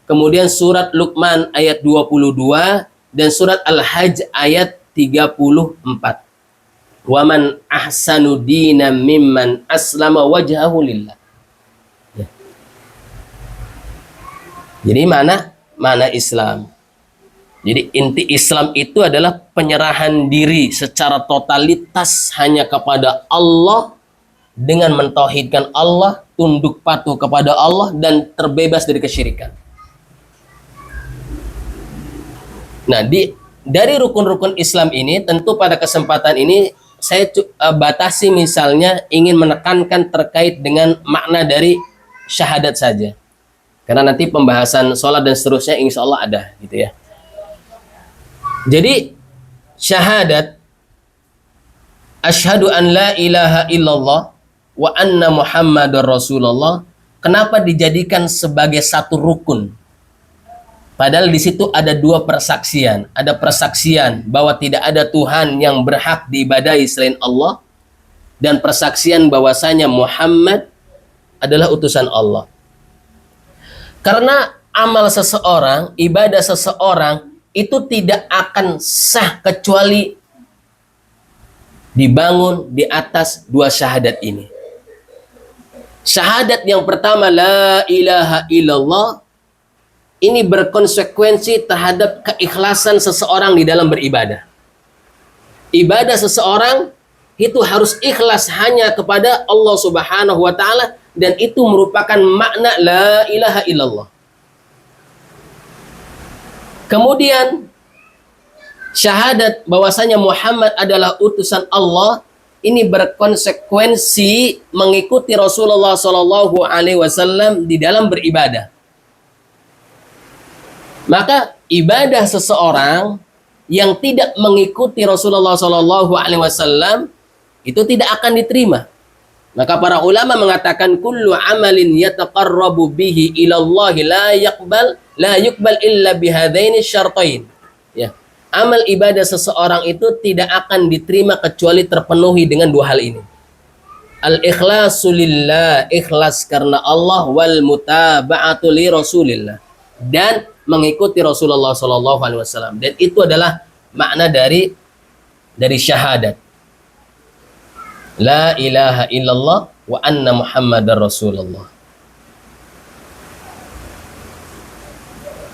kemudian surat Luqman ayat 22, dan surat Al-Hajj ayat 34. Wa man ahsanu dinan mimman aslama wajhahu lillah. Ya. Jadi mana Islam? Jadi inti Islam itu adalah penyerahan diri secara totalitas hanya kepada Allah, dengan mentauhidkan Allah, tunduk patuh kepada Allah, dan terbebas dari kesyirikan. Nah, dari rukun-rukun Islam ini, tentu pada kesempatan ini saya batasi misalnya ingin menekankan terkait dengan makna dari syahadat saja. Karena nanti pembahasan sholat dan seterusnya insya Allah ada gitu ya. Jadi syahadat asyhadu an la ilaha illallah wa anna muhammadar rasulullah, kenapa dijadikan sebagai satu rukun? Padahal di situ ada dua persaksian. Ada persaksian bahwa tidak ada Tuhan yang berhak diibadahi selain Allah, dan persaksian bahwasanya Muhammad adalah utusan Allah. Karena amal seseorang, ibadah seseorang itu tidak akan sah kecuali dibangun di atas dua syahadat ini. Syahadat yang pertama, la ilaha illallah, ini berkonsekuensi terhadap keikhlasan seseorang di dalam beribadah. Ibadah seseorang itu harus ikhlas hanya kepada Allah Subhanahu wa Ta'ala, dan itu merupakan makna la ilaha illallah. Kemudian syahadat bahwasanya Muhammad adalah utusan Allah, ini berkonsekuensi mengikuti Rasulullah Shallallahu Alaihi Wasallam di dalam beribadah. Maka ibadah seseorang yang tidak mengikuti Rasulullah Shallallahu Alaihi Wasallam itu tidak akan diterima. Maka para ulama mengatakan kullu amalin yataqarrabu bihi ilallahi la yuqbal illa bihadaini syartain. Ya. Amal ibadah seseorang itu tidak akan diterima kecuali terpenuhi dengan dua hal ini. Al-ikhlasu lillah, ikhlas karena Allah, wal mutaba'atu li Rasulillah, dan mengikuti Rasulullah sallallahu alaihi wasallam. Dan itu adalah makna dari syahadat. La ilaha illallah wa anna Muhammadar Rasulullah.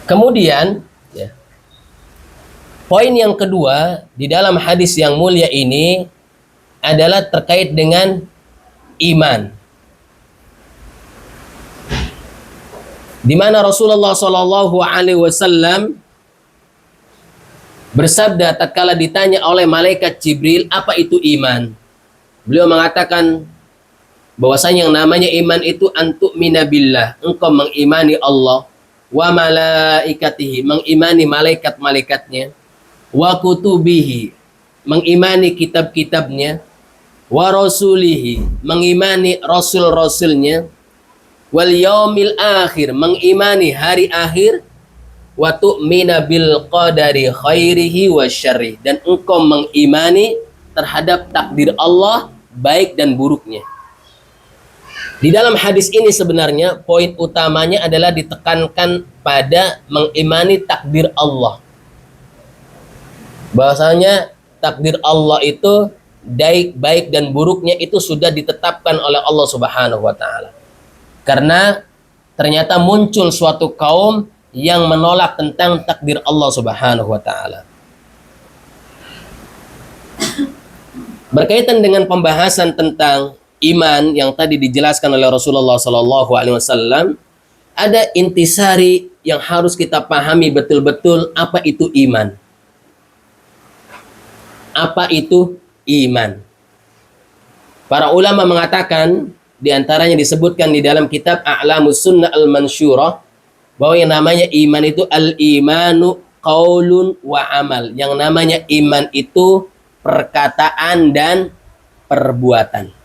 Kemudian, ya, poin yang kedua di dalam hadis yang mulia ini adalah terkait dengan iman. Di mana Rasulullah Shallallahu Alaihi Wasallam bersabda tatkala ditanya oleh malaikat Jibril, apa itu iman? Beliau mengatakan bahwasanya yang namanya iman itu antu'mina billah, engkau mengimani Allah, wa malaikatihi, mengimani malaikat-malaikatnya, wa kutubihi, mengimani kitab-kitabnya, wa rasulihi, mengimani rasul-rasulnya, wal yaumil akhir, mengimani hari akhir, wa tu'mina bil qadari khairihi wa syarrih, dan engkau mengimani terhadap takdir Allah baik dan buruknya. Di dalam hadis ini sebenarnya poin utamanya adalah ditekankan pada mengimani takdir Allah. Bahwasanya takdir Allah itu baik dan buruknya itu sudah ditetapkan oleh Allah Subhanahu wa Ta'ala. Karena ternyata muncul suatu kaum yang menolak tentang takdir Allah Subhanahu wa Ta'ala. Berkaitan dengan pembahasan tentang iman yang tadi dijelaskan oleh Rasulullah Sallallahu Alaihi Wasallam, ada intisari yang harus kita pahami betul-betul, apa itu iman. Apa itu iman? Para ulama mengatakan, diantaranya disebutkan di dalam kitab A'lamus Sunnah Al-Mansyurah, bahwa yang namanya iman itu al-imanu qaulun wa amal. Yang namanya iman itu perkataan dan perbuatan.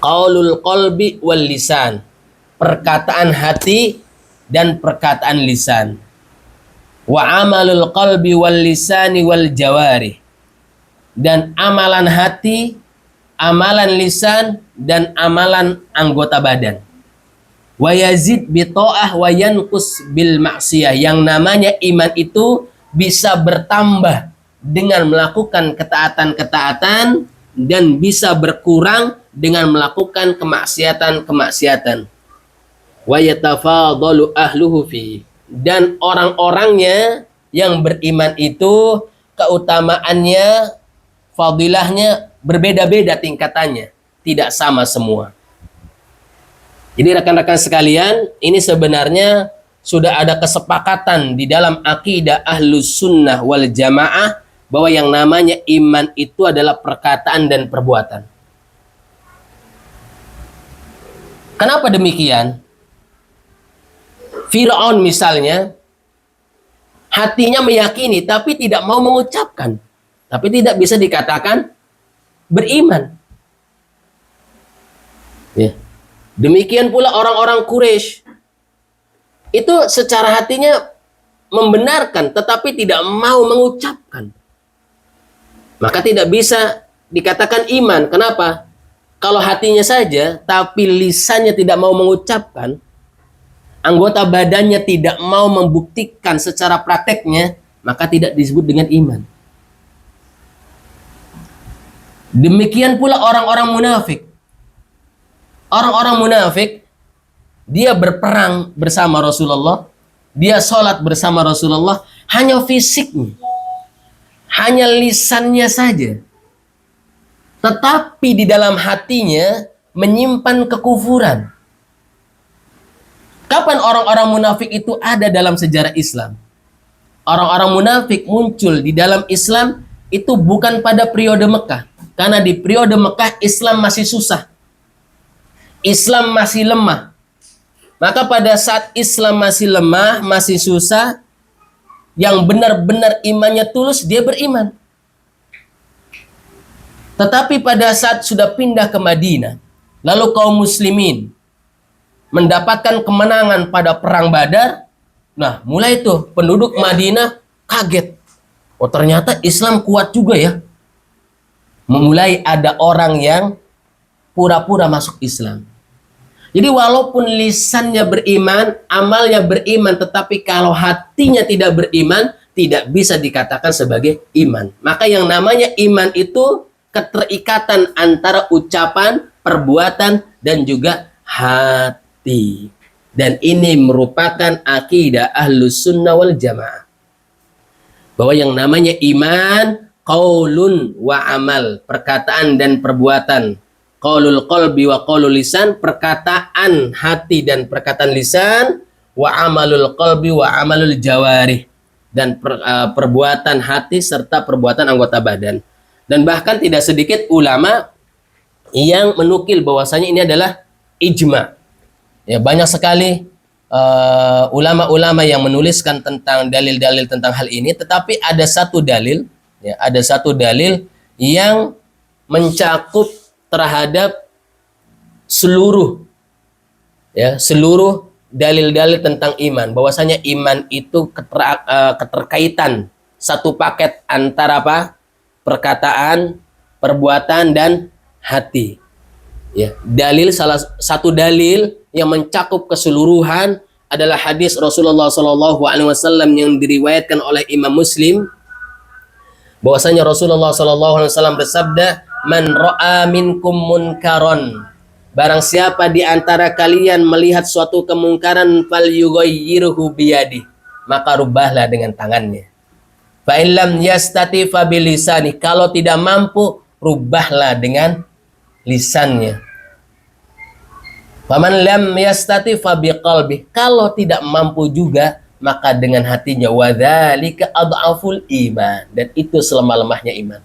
Qaulul qalbi wal lisan, perkataan hati dan perkataan lisan. Wa amalul qalbi wal lisani wal jawari, dan amalan hati, amalan lisan, dan amalan anggota badan. Wa yazid bi ta'ah wa yanqus bil maksiyah. Yang namanya iman itu bisa bertambah dengan melakukan ketaatan-ketaatan dan bisa berkurang dengan melakukan kemaksiatan-kemaksiatan. Wa yatafadalu ahluhu fi, dan orang-orangnya yang beriman itu keutamaannya, fadilahnya berbeda-beda tingkatannya, tidak sama semua. Jadi rekan-rekan sekalian, ini sebenarnya sudah ada kesepakatan di dalam akidah Ahlus Sunnah wal Jamaah bahwa yang namanya iman itu adalah perkataan dan perbuatan. Kenapa demikian? Fir'aun misalnya, hatinya meyakini tapi tidak mau mengucapkan, tapi tidak bisa dikatakan beriman. Ya. Demikian pula orang-orang Quraisy, itu secara hatinya membenarkan tetapi tidak mau mengucapkan, maka tidak bisa dikatakan iman. Kenapa? Kalau hatinya saja tapi lisannya tidak mau mengucapkan, anggota badannya tidak mau membuktikan secara prakteknya, maka tidak disebut dengan iman. Demikian pula orang-orang munafik. Orang-orang munafik, dia berperang bersama Rasulullah, dia sholat bersama Rasulullah, hanya fisiknya, hanya lisannya saja. Tetapi di dalam hatinya menyimpan kekufuran. Kapan orang-orang munafik itu ada dalam sejarah Islam? Orang-orang munafik muncul di dalam Islam itu bukan pada periode Mekah. Karena di periode Mekah Islam masih susah. Islam masih lemah. Maka pada saat Islam masih lemah, masih susah, yang benar-benar imannya tulus, dia beriman. Tetapi pada saat sudah pindah ke Madinah, lalu kaum muslimin mendapatkan kemenangan pada perang Badar, nah mulai itu penduduk Madinah kaget. Oh ternyata Islam kuat juga ya. Memulai ada orang yang pura-pura masuk Islam. Jadi walaupun lisannya beriman, amalnya beriman, tetapi kalau hatinya tidak beriman, tidak bisa dikatakan sebagai iman. Maka yang namanya iman itu keterikatan antara ucapan, perbuatan, dan juga hati. Dan ini merupakan akidah Ahlus Sunnah wal Jamaah. Bahwa yang namanya iman, qaulun wa amal, perkataan dan perbuatan. Qaulul qalbi wa qaulul lisan, perkataan hati dan perkataan lisan, wa amalul qalbi wa amalul jawarih, dan perbuatan hati serta perbuatan anggota badan. Dan bahkan tidak sedikit ulama yang menukil bahwasanya ini adalah ijma. Ya, banyak sekali ulama-ulama yang menuliskan tentang dalil-dalil tentang hal ini, tetapi ada satu dalil, ya, ada satu dalil yang mencakup terhadap seluruh dalil-dalil tentang iman, bahwasanya iman itu keterkaitan satu paket antara apa? Perkataan, perbuatan, dan hati. Ya, salah satu dalil yang mencakup keseluruhan adalah hadis Rasulullah SAW yang diriwayatkan oleh Imam Muslim, bahwasanya Rasulullah SAW bersabda, "Man ra'a minkum munkaron." Barang siapa di antara kalian melihat suatu kemungkaran, falyughayyirhu biyadi, maka rubahlah dengan tangannya. Fa illam yastati fa bilisani, kalau tidak mampu, rubahlah dengan lisannya. Faman lam yastati fa biqalbi, kalau tidak mampu juga, maka dengan hatinya. Wa dzalika adhaful iman, dan itu selemah-lemahnya iman.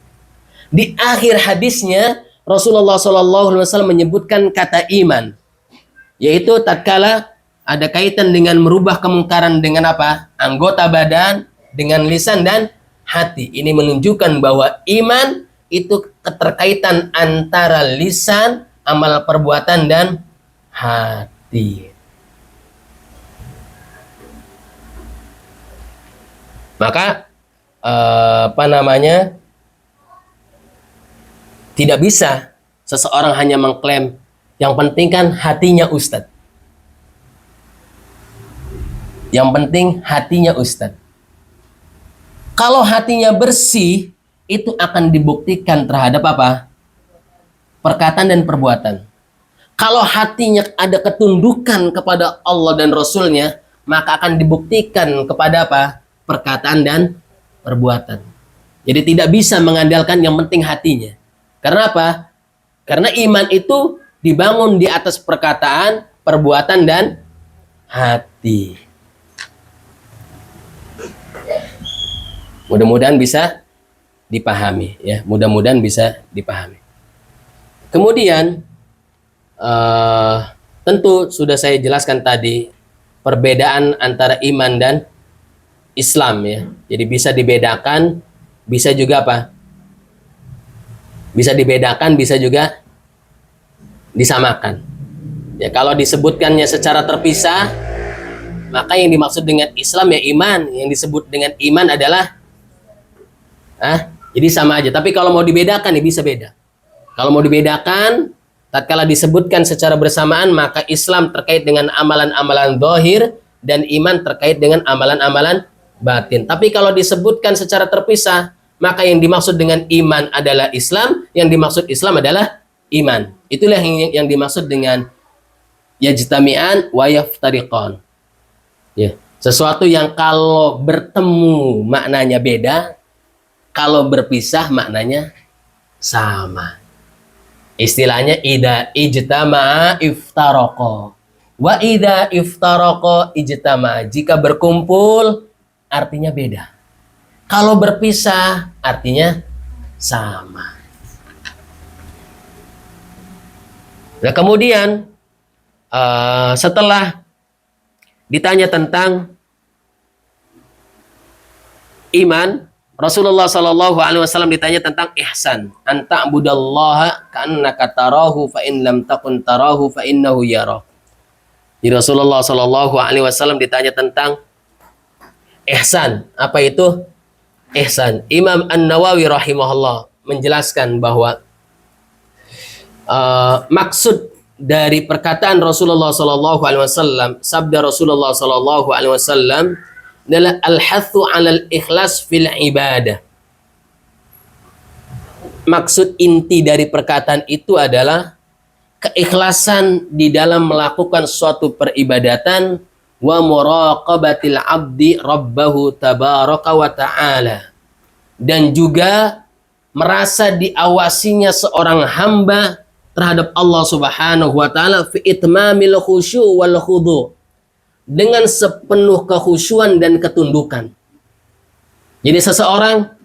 Di akhir hadisnya Rasulullah SAW menyebutkan kata iman, yaitu tatkala ada kaitan dengan merubah kemungkaran dengan apa? Anggota badan, dengan lisan dan hati. Ini menunjukkan bahwa iman itu keterkaitan antara lisan, amal perbuatan, dan hati. Maka tidak bisa seseorang hanya mengklaim yang penting kan hatinya Ustadz. Yang penting hatinya Ustadz. Kalau hatinya bersih, itu akan dibuktikan terhadap apa? Perkataan dan perbuatan. Kalau hatinya ada ketundukan kepada Allah dan Rasulnya, maka akan dibuktikan kepada apa? Perkataan dan perbuatan. Jadi tidak bisa mengandalkan yang penting hatinya. Karena apa? Karena iman itu dibangun di atas perkataan, perbuatan, dan hati. Mudah-mudahan bisa dipahami, ya. Mudah-mudahan bisa dipahami. Kemudian tentu sudah saya jelaskan tadi perbedaan antara iman dan Islam, ya. Jadi bisa dibedakan, bisa juga apa? Bisa dibedakan, bisa juga disamakan. Ya, kalau disebutkannya secara terpisah, maka yang dimaksud dengan Islam ya iman. Yang disebut dengan iman adalah jadi sama aja. Tapi kalau mau dibedakan ya bisa beda. Kalau mau dibedakan, tatkala disebutkan secara bersamaan, maka Islam terkait dengan amalan-amalan zahir dan iman terkait dengan amalan-amalan batin. Tapi kalau disebutkan secara terpisah, maka yang dimaksud dengan iman adalah Islam, yang dimaksud Islam adalah iman. Itulah yang dimaksud dengan yajtami'an wa yaftariqan. Ya, sesuatu yang kalau bertemu maknanya beda, kalau berpisah maknanya sama. Istilahnya ida ijtama'a iftaraqa. Wa ida iftaraqa ijtama'a. Jika berkumpul artinya beda. Kalau berpisah artinya sama. Nah, kemudian setelah ditanya tentang iman, Rasulullah Shallallahu Alaihi Wasallam ditanya tentang ihsan. Anta abudallaha ka'annaka tarahu fa in lam takun tarahu fa innahu yarah. Jadi Rasulullah Shallallahu Alaihi Wasallam ditanya tentang ihsan. Apa itu ihsan? Imam An-Nawawi rahimahullah menjelaskan bahwa maksud dari perkataan Rasulullah Shallallahu Alaihi Wasallam, sabda Rasulullah Shallallahu Alaihi Wasallam adalah al-hathu 'alal ikhlas fil ibadah. Maksud inti dari perkataan itu adalah keikhlasan di dalam melakukan suatu peribadatan wa muraqabatil 'abdi rabbahu tabaraka wa ta'ala, dan juga merasa diawasinya seorang hamba terhadap Allah Subhanahu wa taala fi itmamil khusyu' wal khudu', dengan sepenuh kekhusyuan dan ketundukan. Jadi seseorang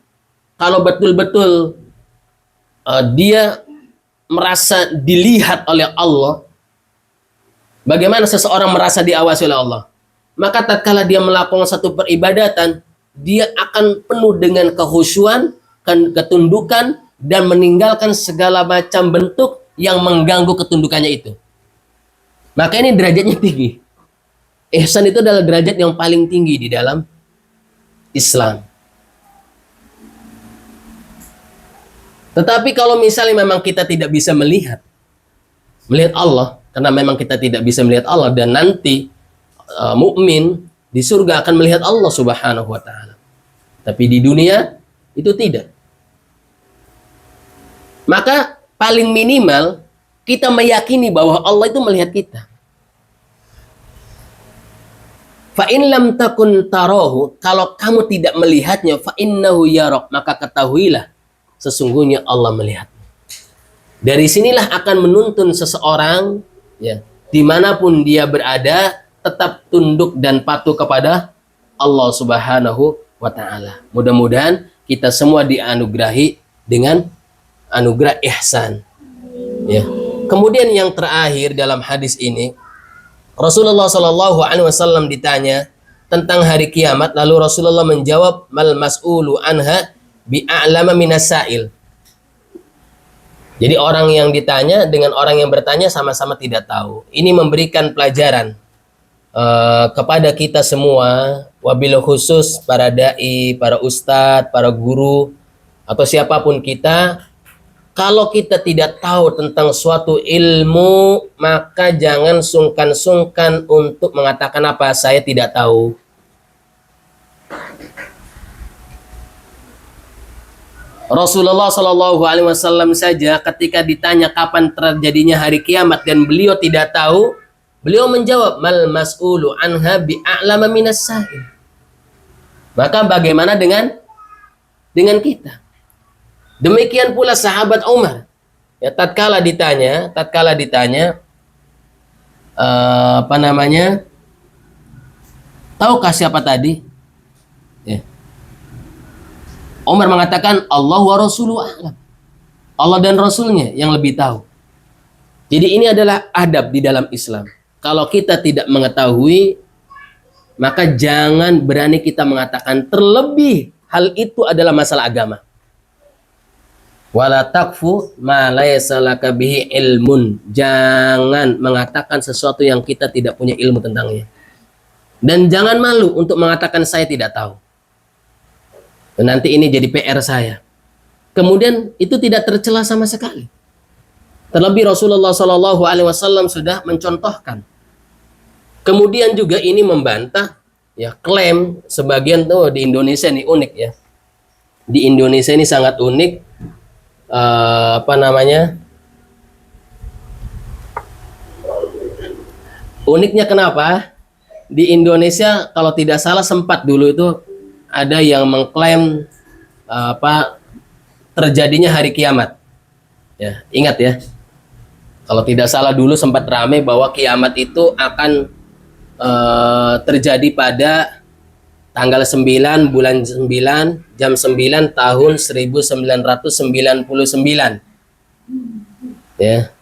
kalau betul-betul dia merasa dilihat oleh Allah, bagaimana seseorang merasa diawasi oleh Allah? Maka tatkala dia melakukan satu peribadatan, dia akan penuh dengan kekhusyuan, ketundukan, dan meninggalkan segala macam bentuk yang mengganggu ketundukannya itu. Maka ini derajatnya tinggi. Ihsan itu adalah derajat yang paling tinggi di dalam Islam. Tetapi kalau misalnya memang kita tidak bisa melihat Allah, karena memang kita tidak bisa melihat Allah, dan nanti mukmin di surga akan melihat Allah Subhanahu wa taala. Tapi di dunia itu tidak. Maka paling minimal kita meyakini bahwa Allah itu melihat kita. Fa in lam takun tarahu, kalau kamu tidak melihatnya, fa innahu yarak, maka ketahuilah sesungguhnya Allah melihat. Dari sinilah akan menuntun seseorang, ya, dimanapun dia berada, tetap tunduk dan patuh kepada Allah Subhanahu wa taala. Mudah-mudahan kita semua dianugerahi dengan anugerah ihsan. Ya. Kemudian yang terakhir dalam hadis ini, Rasulullah Shallallahu Alaihi Wasallam ditanya tentang hari kiamat, lalu Rasulullah menjawab, mal mas'ulu anha bi'a'lama minasail. Jadi orang yang ditanya dengan orang yang bertanya sama-sama tidak tahu. Ini memberikan pelajaran kepada kita semua, wabil khusus para dai, para ustadz, para guru, atau siapapun kita. Kalau kita tidak tahu tentang suatu ilmu, maka jangan sungkan-sungkan untuk mengatakan apa, saya tidak tahu. Rasulullah Shallallahu Alaihi Wasallam saja ketika ditanya kapan terjadinya hari kiamat dan beliau tidak tahu, beliau menjawab, mal mas'ulu anha bi'a'lama minas sa'il. Maka bagaimana dengan kita? Demikian pula sahabat Umar. Ya, tatkala ditanya, tahukah siapa tadi? Ya. Umar mengatakan, Allah wa rasuluhu a'lam. Allah dan Rasulnya yang lebih tahu. Jadi ini adalah adab di dalam Islam. Kalau kita tidak mengetahui, maka jangan berani kita mengatakan, terlebih hal itu adalah masalah agama. Wala taqfu ma laysa laka bihi ilmun. Jangan mengatakan sesuatu yang kita tidak punya ilmu tentangnya. Dan jangan malu untuk mengatakan saya tidak tahu. Dan nanti ini jadi PR saya. Kemudian itu tidak tercela sama sekali. Terlebih Rasulullah Shallallahu Alaihi Wasallam sudah mencontohkan. Kemudian juga ini membantah ya klaim sebagian tuh di Indonesia nih unik ya. di Indonesia ini sangat unik. Apa namanya? Uniknya kenapa? Di Indonesia kalau tidak salah sempat dulu itu ada yang mengklaim terjadinya hari kiamat. Ya, ingat ya. Kalau tidak salah dulu sempat ramai bahwa kiamat itu akan terjadi pada tanggal 9 bulan 9 jam 9 tahun 1999. Ya.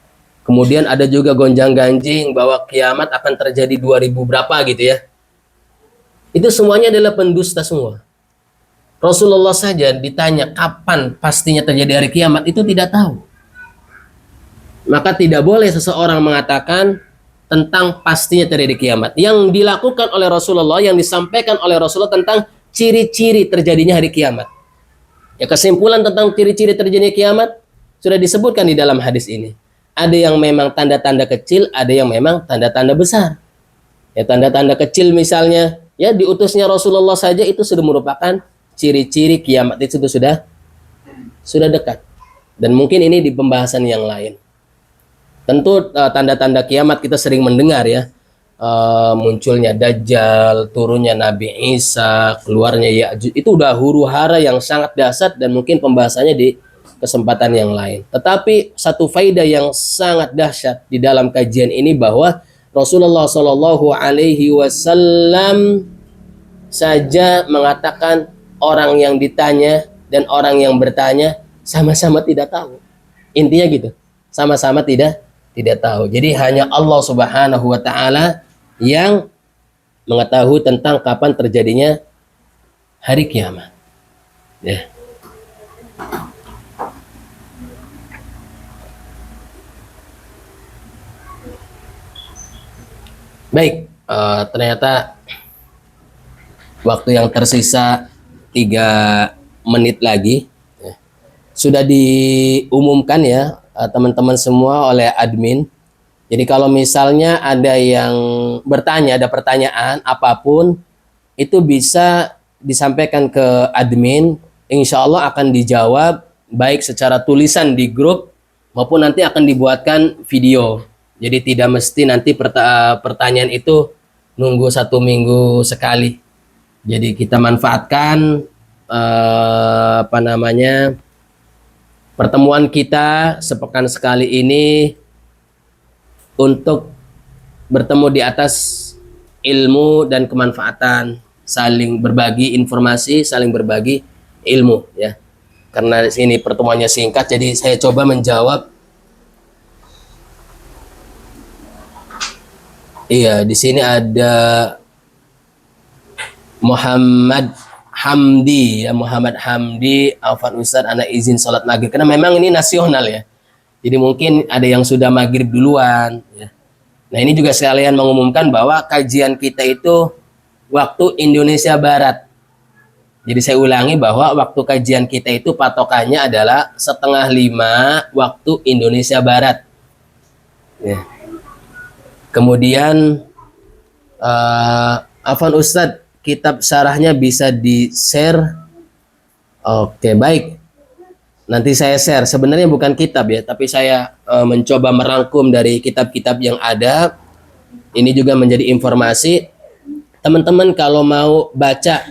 Kemudian ada juga gonjang-ganjing bahwa kiamat akan terjadi 2000 berapa gitu ya. Itu semuanya adalah pendusta semua. Rasulullah saja ditanya kapan pastinya terjadi hari kiamat, itu tidak tahu. Maka tidak boleh seseorang mengatakan tentang pastinya terjadi kiamat. Yang dilakukan oleh Rasulullah, yang disampaikan oleh Rasulullah tentang ciri-ciri terjadinya hari kiamat. Ya, kesimpulan tentang ciri-ciri terjadinya kiamat sudah disebutkan di dalam hadis ini. Ada yang memang tanda-tanda kecil, ada yang memang tanda-tanda besar. Ya, tanda-tanda kecil misalnya, ya diutusnya Rasulullah saja itu sudah merupakan ciri-ciri kiamat, itu sudah dekat. Dan mungkin ini di pembahasan yang lain. Tentu tanda-tanda kiamat kita sering mendengar ya. Munculnya Dajjal, turunnya Nabi Isa, keluarnya Ya'juj. Itu udah huru-hara yang sangat dahsyat dan mungkin pembahasannya di kesempatan yang lain. Tetapi satu faedah yang sangat dahsyat di dalam kajian ini bahwa Rasulullah Shallallahu Alaihi Wasallam saja mengatakan orang yang ditanya dan orang yang bertanya sama-sama tidak tahu. Intinya gitu, sama-sama tidak tahu. Jadi hanya Allah Subhanahu Wa Taala yang mengetahui tentang kapan terjadinya hari kiamat. Ya. Baik, ternyata waktu yang tersisa 3 menit lagi sudah diumumkan ya teman-teman semua oleh admin. Jadi kalau misalnya ada yang bertanya, ada pertanyaan apapun, itu bisa disampaikan ke admin. Insya Allah akan dijawab baik secara tulisan di grup maupun nanti akan dibuatkan video. Jadi tidak mesti nanti pertanyaan itu nunggu 1 minggu sekali. Jadi kita manfaatkan pertemuan kita sepekan sekali ini untuk bertemu di atas ilmu dan kemanfaatan, saling berbagi informasi, saling berbagi ilmu ya. Karena di sini pertemuannya singkat, jadi saya coba menjawab. Iya, di sini ada Muhammad Hamdi ya, Muhammad Hamdi, Afwan Ustadz, anak izin sholat maghrib karena memang ini nasional ya. Jadi mungkin ada yang sudah maghrib duluan ya. Nah, ini juga sekalian mengumumkan bahwa kajian kita itu waktu Indonesia Barat. Jadi saya ulangi bahwa waktu kajian kita itu patokannya adalah 4:30 waktu Indonesia Barat. Ya. Kemudian Afwan Ustadz, kitab syarahnya bisa di-share. Oke, baik. Nanti saya share. Sebenarnya bukan kitab ya, tapi saya mencoba merangkum dari kitab-kitab yang ada. Ini juga menjadi informasi. Teman-teman kalau mau baca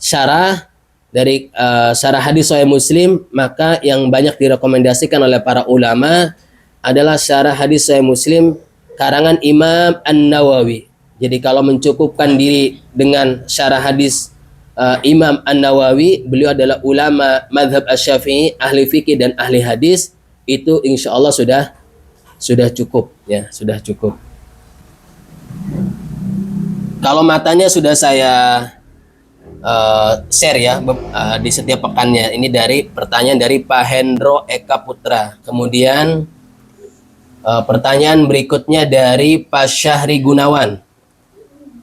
syarah dari syarah hadis Sahih Muslim, maka yang banyak direkomendasikan oleh para ulama adalah syarah hadis Sahih Muslim karangan Imam An-Nawawi. Jadi kalau mencukupkan diri dengan syarah hadis Imam An-Nawawi, beliau adalah ulama mazhab Asy-Syafi'i, ahli fikih dan ahli hadis, itu insya Allah sudah cukup ya, sudah cukup. Kalau matanya sudah saya share ya di setiap pekannya. Ini dari pertanyaan dari Pak Hendro Eka Putra. Kemudian pertanyaan berikutnya dari Pak Syahri Gunawan.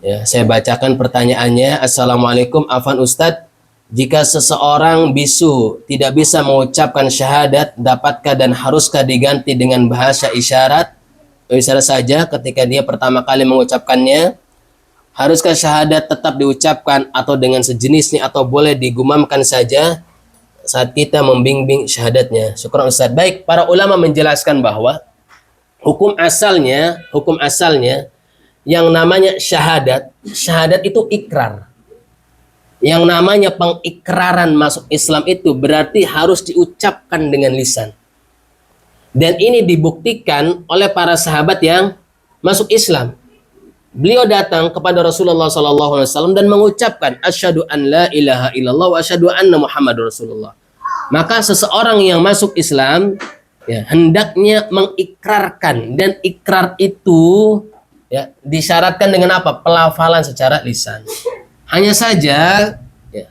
Ya, saya bacakan pertanyaannya. Assalamualaikum Afwan Ustadz, jika seseorang bisu tidak bisa mengucapkan syahadat, dapatkah dan haruskah diganti dengan bahasa isyarat? Isyarat saja ketika dia pertama kali mengucapkannya. Haruskah syahadat tetap diucapkan atau dengan sejenisnya atau boleh digumamkan saja? saat kita membimbing syahadatnya. Syukran Ustaz. Baik, para ulama menjelaskan bahwa hukum asalnya yang namanya syahadat itu ikrar. Yang namanya pengikraran masuk Islam itu berarti harus diucapkan dengan lisan. Dan ini dibuktikan oleh para sahabat yang masuk Islam. Beliau datang kepada Rasulullah SAW dan mengucapkan asyhadu an la ilaha illallah wa asyhadu anna Muhammadur Rasulullah. Maka seseorang yang masuk Islam ya, hendaknya mengikrarkan, dan ikrar itu ya, disyaratkan dengan apa? Pelafalan secara lisan. Hanya saja ya,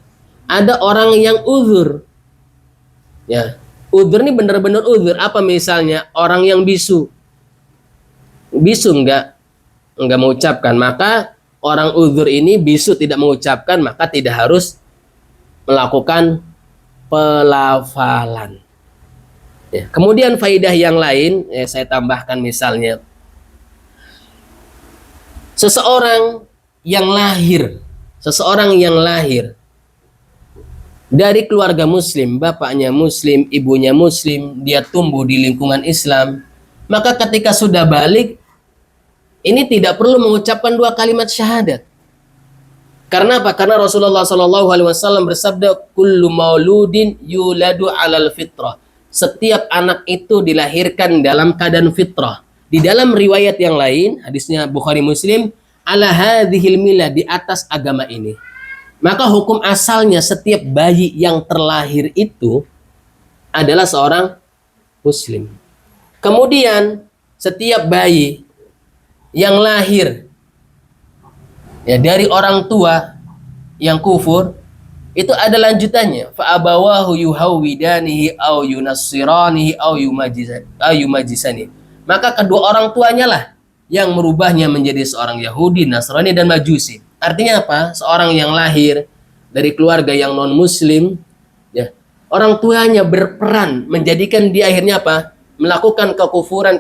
ada orang yang uzur. Ya, uzur ini benar-benar uzur. Apa misalnya orang yang bisu enggak mengucapkan, maka orang uzur ini bisu tidak mengucapkan, maka tidak harus melakukan pelafalan. Ya. Kemudian faidah yang lain saya tambahkan, misalnya seseorang yang lahir dari keluarga muslim, bapaknya muslim, ibunya muslim, dia tumbuh di lingkungan Islam, maka ketika sudah balik ini tidak perlu mengucapkan 2 kalimat syahadat. Karena apa? Karena Rasulullah SAW bersabda, kullu mauludin yuladu alal fitrah. Setiap anak itu dilahirkan dalam keadaan fitrah. Di dalam riwayat yang lain, hadisnya Bukhari Muslim, ala hadhil milah, di atas agama ini. Maka hukum asalnya setiap bayi yang terlahir itu adalah seorang muslim. Kemudian setiap bayi yang lahir ya dari orang tua yang kufur, itu ada lanjutannya, fa abawahu yuhawidanihi au yunassiranihi au yumajisani. Maka kedua orang tuanya lah yang merubahnya menjadi seorang Yahudi, Nasrani, dan Majusi. Artinya apa? Seorang yang lahir dari keluarga yang non muslim ya, orang tuanya berperan menjadikan dia akhirnya apa? Melakukan kekufuran,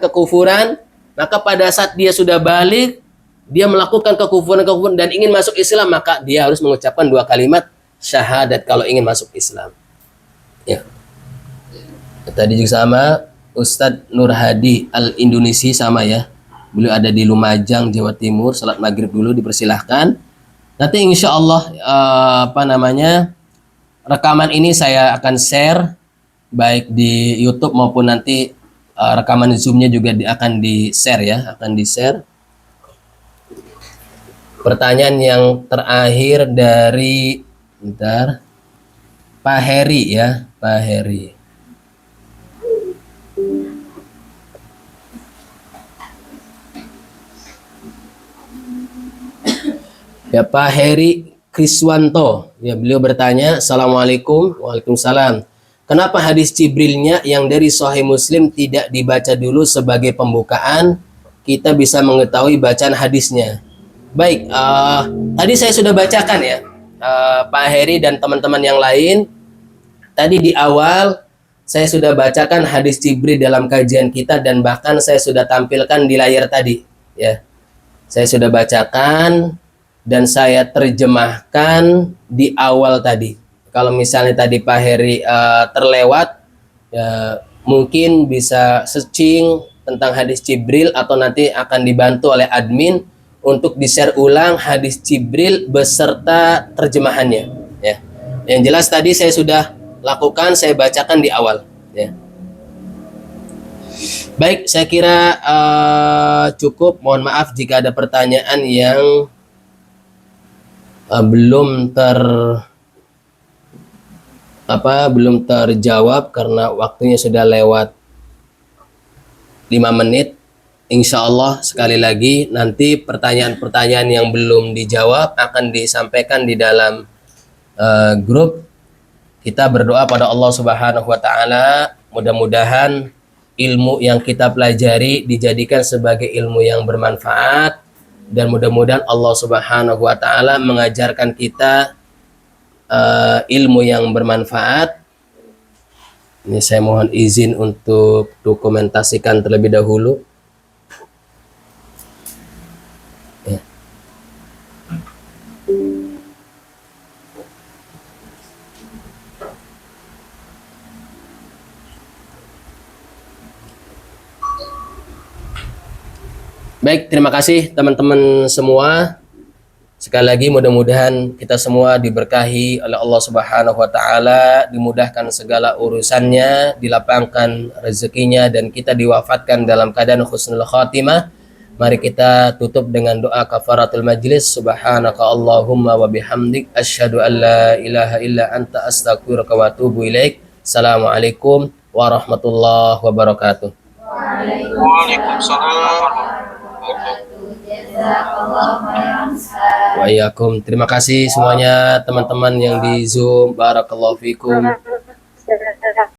maka pada saat dia sudah balik, dia melakukan kekufuran dan ingin masuk Islam, maka dia harus mengucapkan 2 kalimat syahadat kalau ingin masuk Islam. Ya. Tadi juga sama, Ustadz Nur Hadi Al-Indonesi sama ya. Beliau ada di Lumajang, Jawa Timur. Salat maghrib dulu, dipersilahkan. Nanti insya Allah rekaman ini saya akan share baik di YouTube maupun nanti rekaman Zoom-nya juga akan di-share ya, akan di-share. Pertanyaan yang terakhir dari Pak Heri ya, Pak Heri. Ya, Pak Heri Kriswanto, ya, beliau bertanya, Assalamualaikum. Waalaikumsalam. Kenapa hadis Jibrilnya yang dari Sahih Muslim tidak dibaca dulu sebagai pembukaan? Kita bisa mengetahui bacaan hadisnya. Baik, tadi saya sudah bacakan ya, Pak Heri dan teman-teman yang lain. Tadi di awal saya sudah bacakan hadis Jibril dalam kajian kita, dan bahkan saya sudah tampilkan di layar tadi. Ya, saya sudah bacakan dan saya terjemahkan di awal tadi. Kalau misalnya tadi Pak Heri terlewat, ya, mungkin bisa searching tentang hadis Jibril, atau nanti akan dibantu oleh admin untuk di-share ulang hadis Jibril beserta terjemahannya. Ya. Yang jelas tadi saya sudah lakukan, saya bacakan di awal. Ya. Baik, saya kira cukup. Mohon maaf jika ada pertanyaan yang belum terjawab karena waktunya sudah lewat 5 menit. Insya Allah sekali lagi nanti pertanyaan-pertanyaan yang belum dijawab akan disampaikan di dalam grup. Kita berdoa pada Allah Subhanahu wa Ta'ala, mudah-mudahan ilmu yang kita pelajari dijadikan sebagai ilmu yang bermanfaat, dan mudah-mudahan Allah Subhanahu wa Ta'ala mengajarkan kita ilmu yang bermanfaat. Ini saya mohon izin untuk dokumentasikan terlebih dahulu. Ya. Baik, terima kasih teman-teman semua. Sekali lagi mudah-mudahan kita semua diberkahi oleh Allah Subhanahu wa taala, dimudahkan segala urusannya, dilapangkan rezekinya dan kita diwafatkan dalam keadaan husnul khatimah. Mari kita tutup dengan doa kafaratul majlis. Subhanaka Allahumma wa bihamdik asyhadu an la ilaha illa anta astaghfiruka wa atubu ilaik. Assalamualaikum warahmatullahi wabarakatuh. Waalaikumsalam. Wa iyyakum. Terima kasih semuanya teman-teman yang di Zoom. Barakallahu fikum.